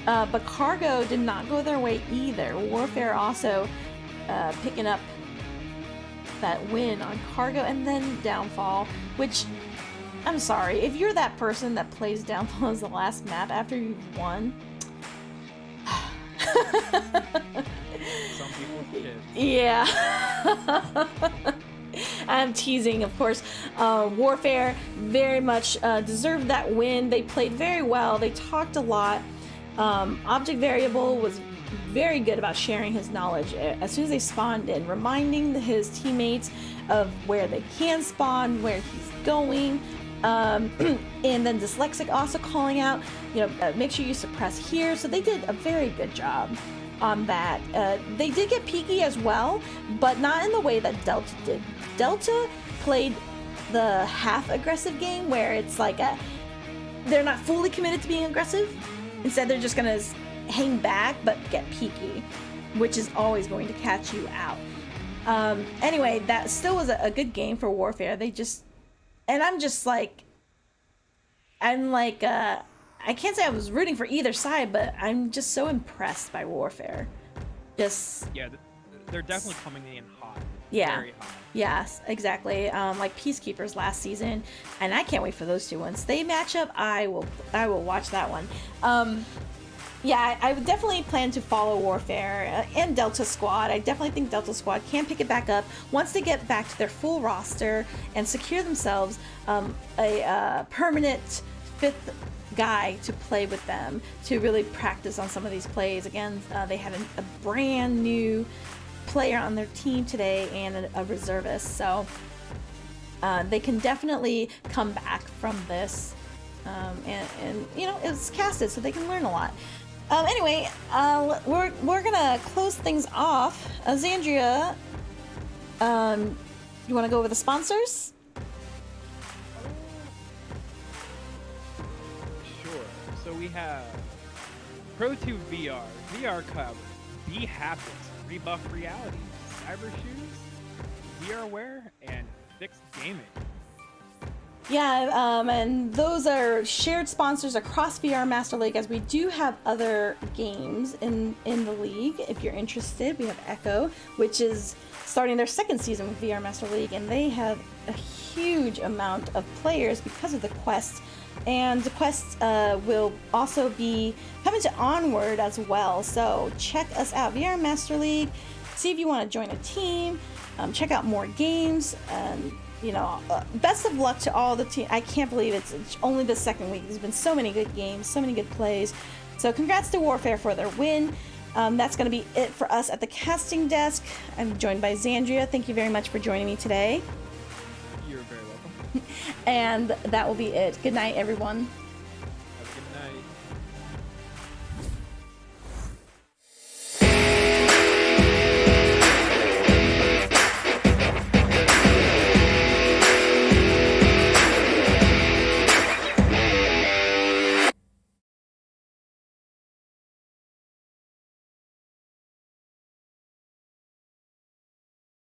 but Cargo did not go their way either. Warfair also picking up that win on Cargo, and then Downfall, which, I'm sorry, if you're that person that plays Downfall as the last map after you've won. Some people did. Yeah. I'm teasing, of course. Warfare very much deserved that win. They played very well. They talked a lot. Object Variable was very good about sharing his knowledge as soon as they spawned in, reminding his teammates of where they can spawn, where he's going. And then Dyslexic also calling out, make sure you suppress here. So they did a very good job on that. They did get peaky as well, but not in the way that Delta did. Delta played the half aggressive game where it's like they're not fully committed to being aggressive. Instead, they're just gonna hang back but get peaky, which is always going to catch you out. Anyway, that still was a good game for Warfare. I can't say I was rooting for either side, but I'm just so impressed by Warfare. Yeah, they're definitely coming in hot. Yeah. Very hot. Yes, exactly. Like Peacekeepers last season, and I can't wait for those two. Once they match up, I will watch that one. Yeah, I would definitely plan to follow Warfare and Delta Squad. I definitely think Delta Squad can pick it back up once they get back to their full roster and secure themselves a permanent fifth guy to play with them to really practice on some of these plays. Again, they had a brand new player on their team today and a reservist, so they can definitely come back from this, and it's casted, so they can learn a lot. Anyway, we're gonna close things off. Xandria, you want to go over the sponsors? Sure. So we have Pro2 VR, VR Cloud, B Haptics, Rebuff Reality, Cyber Shoes, VRWare, and Fixed Gaming. Yeah, and those are shared sponsors across VR Master League, as we do have other games in the league. If you're interested, we have Echo, which is starting their second season with VR Master League, and they have a huge amount of players because of the quests. And the quests will also be coming to Onward as well. So check us out, VR Master League. See if you want to join a team. Check out more games. Best of luck to all the team. I can't believe it's only the second week. There's been so many good games, so many good plays. So congrats to Warfare for their win. That's going to be it for us at the casting desk. I'm joined by Xandria. Thank you very much for joining me today. You're very welcome. And that will be it. Good night, everyone.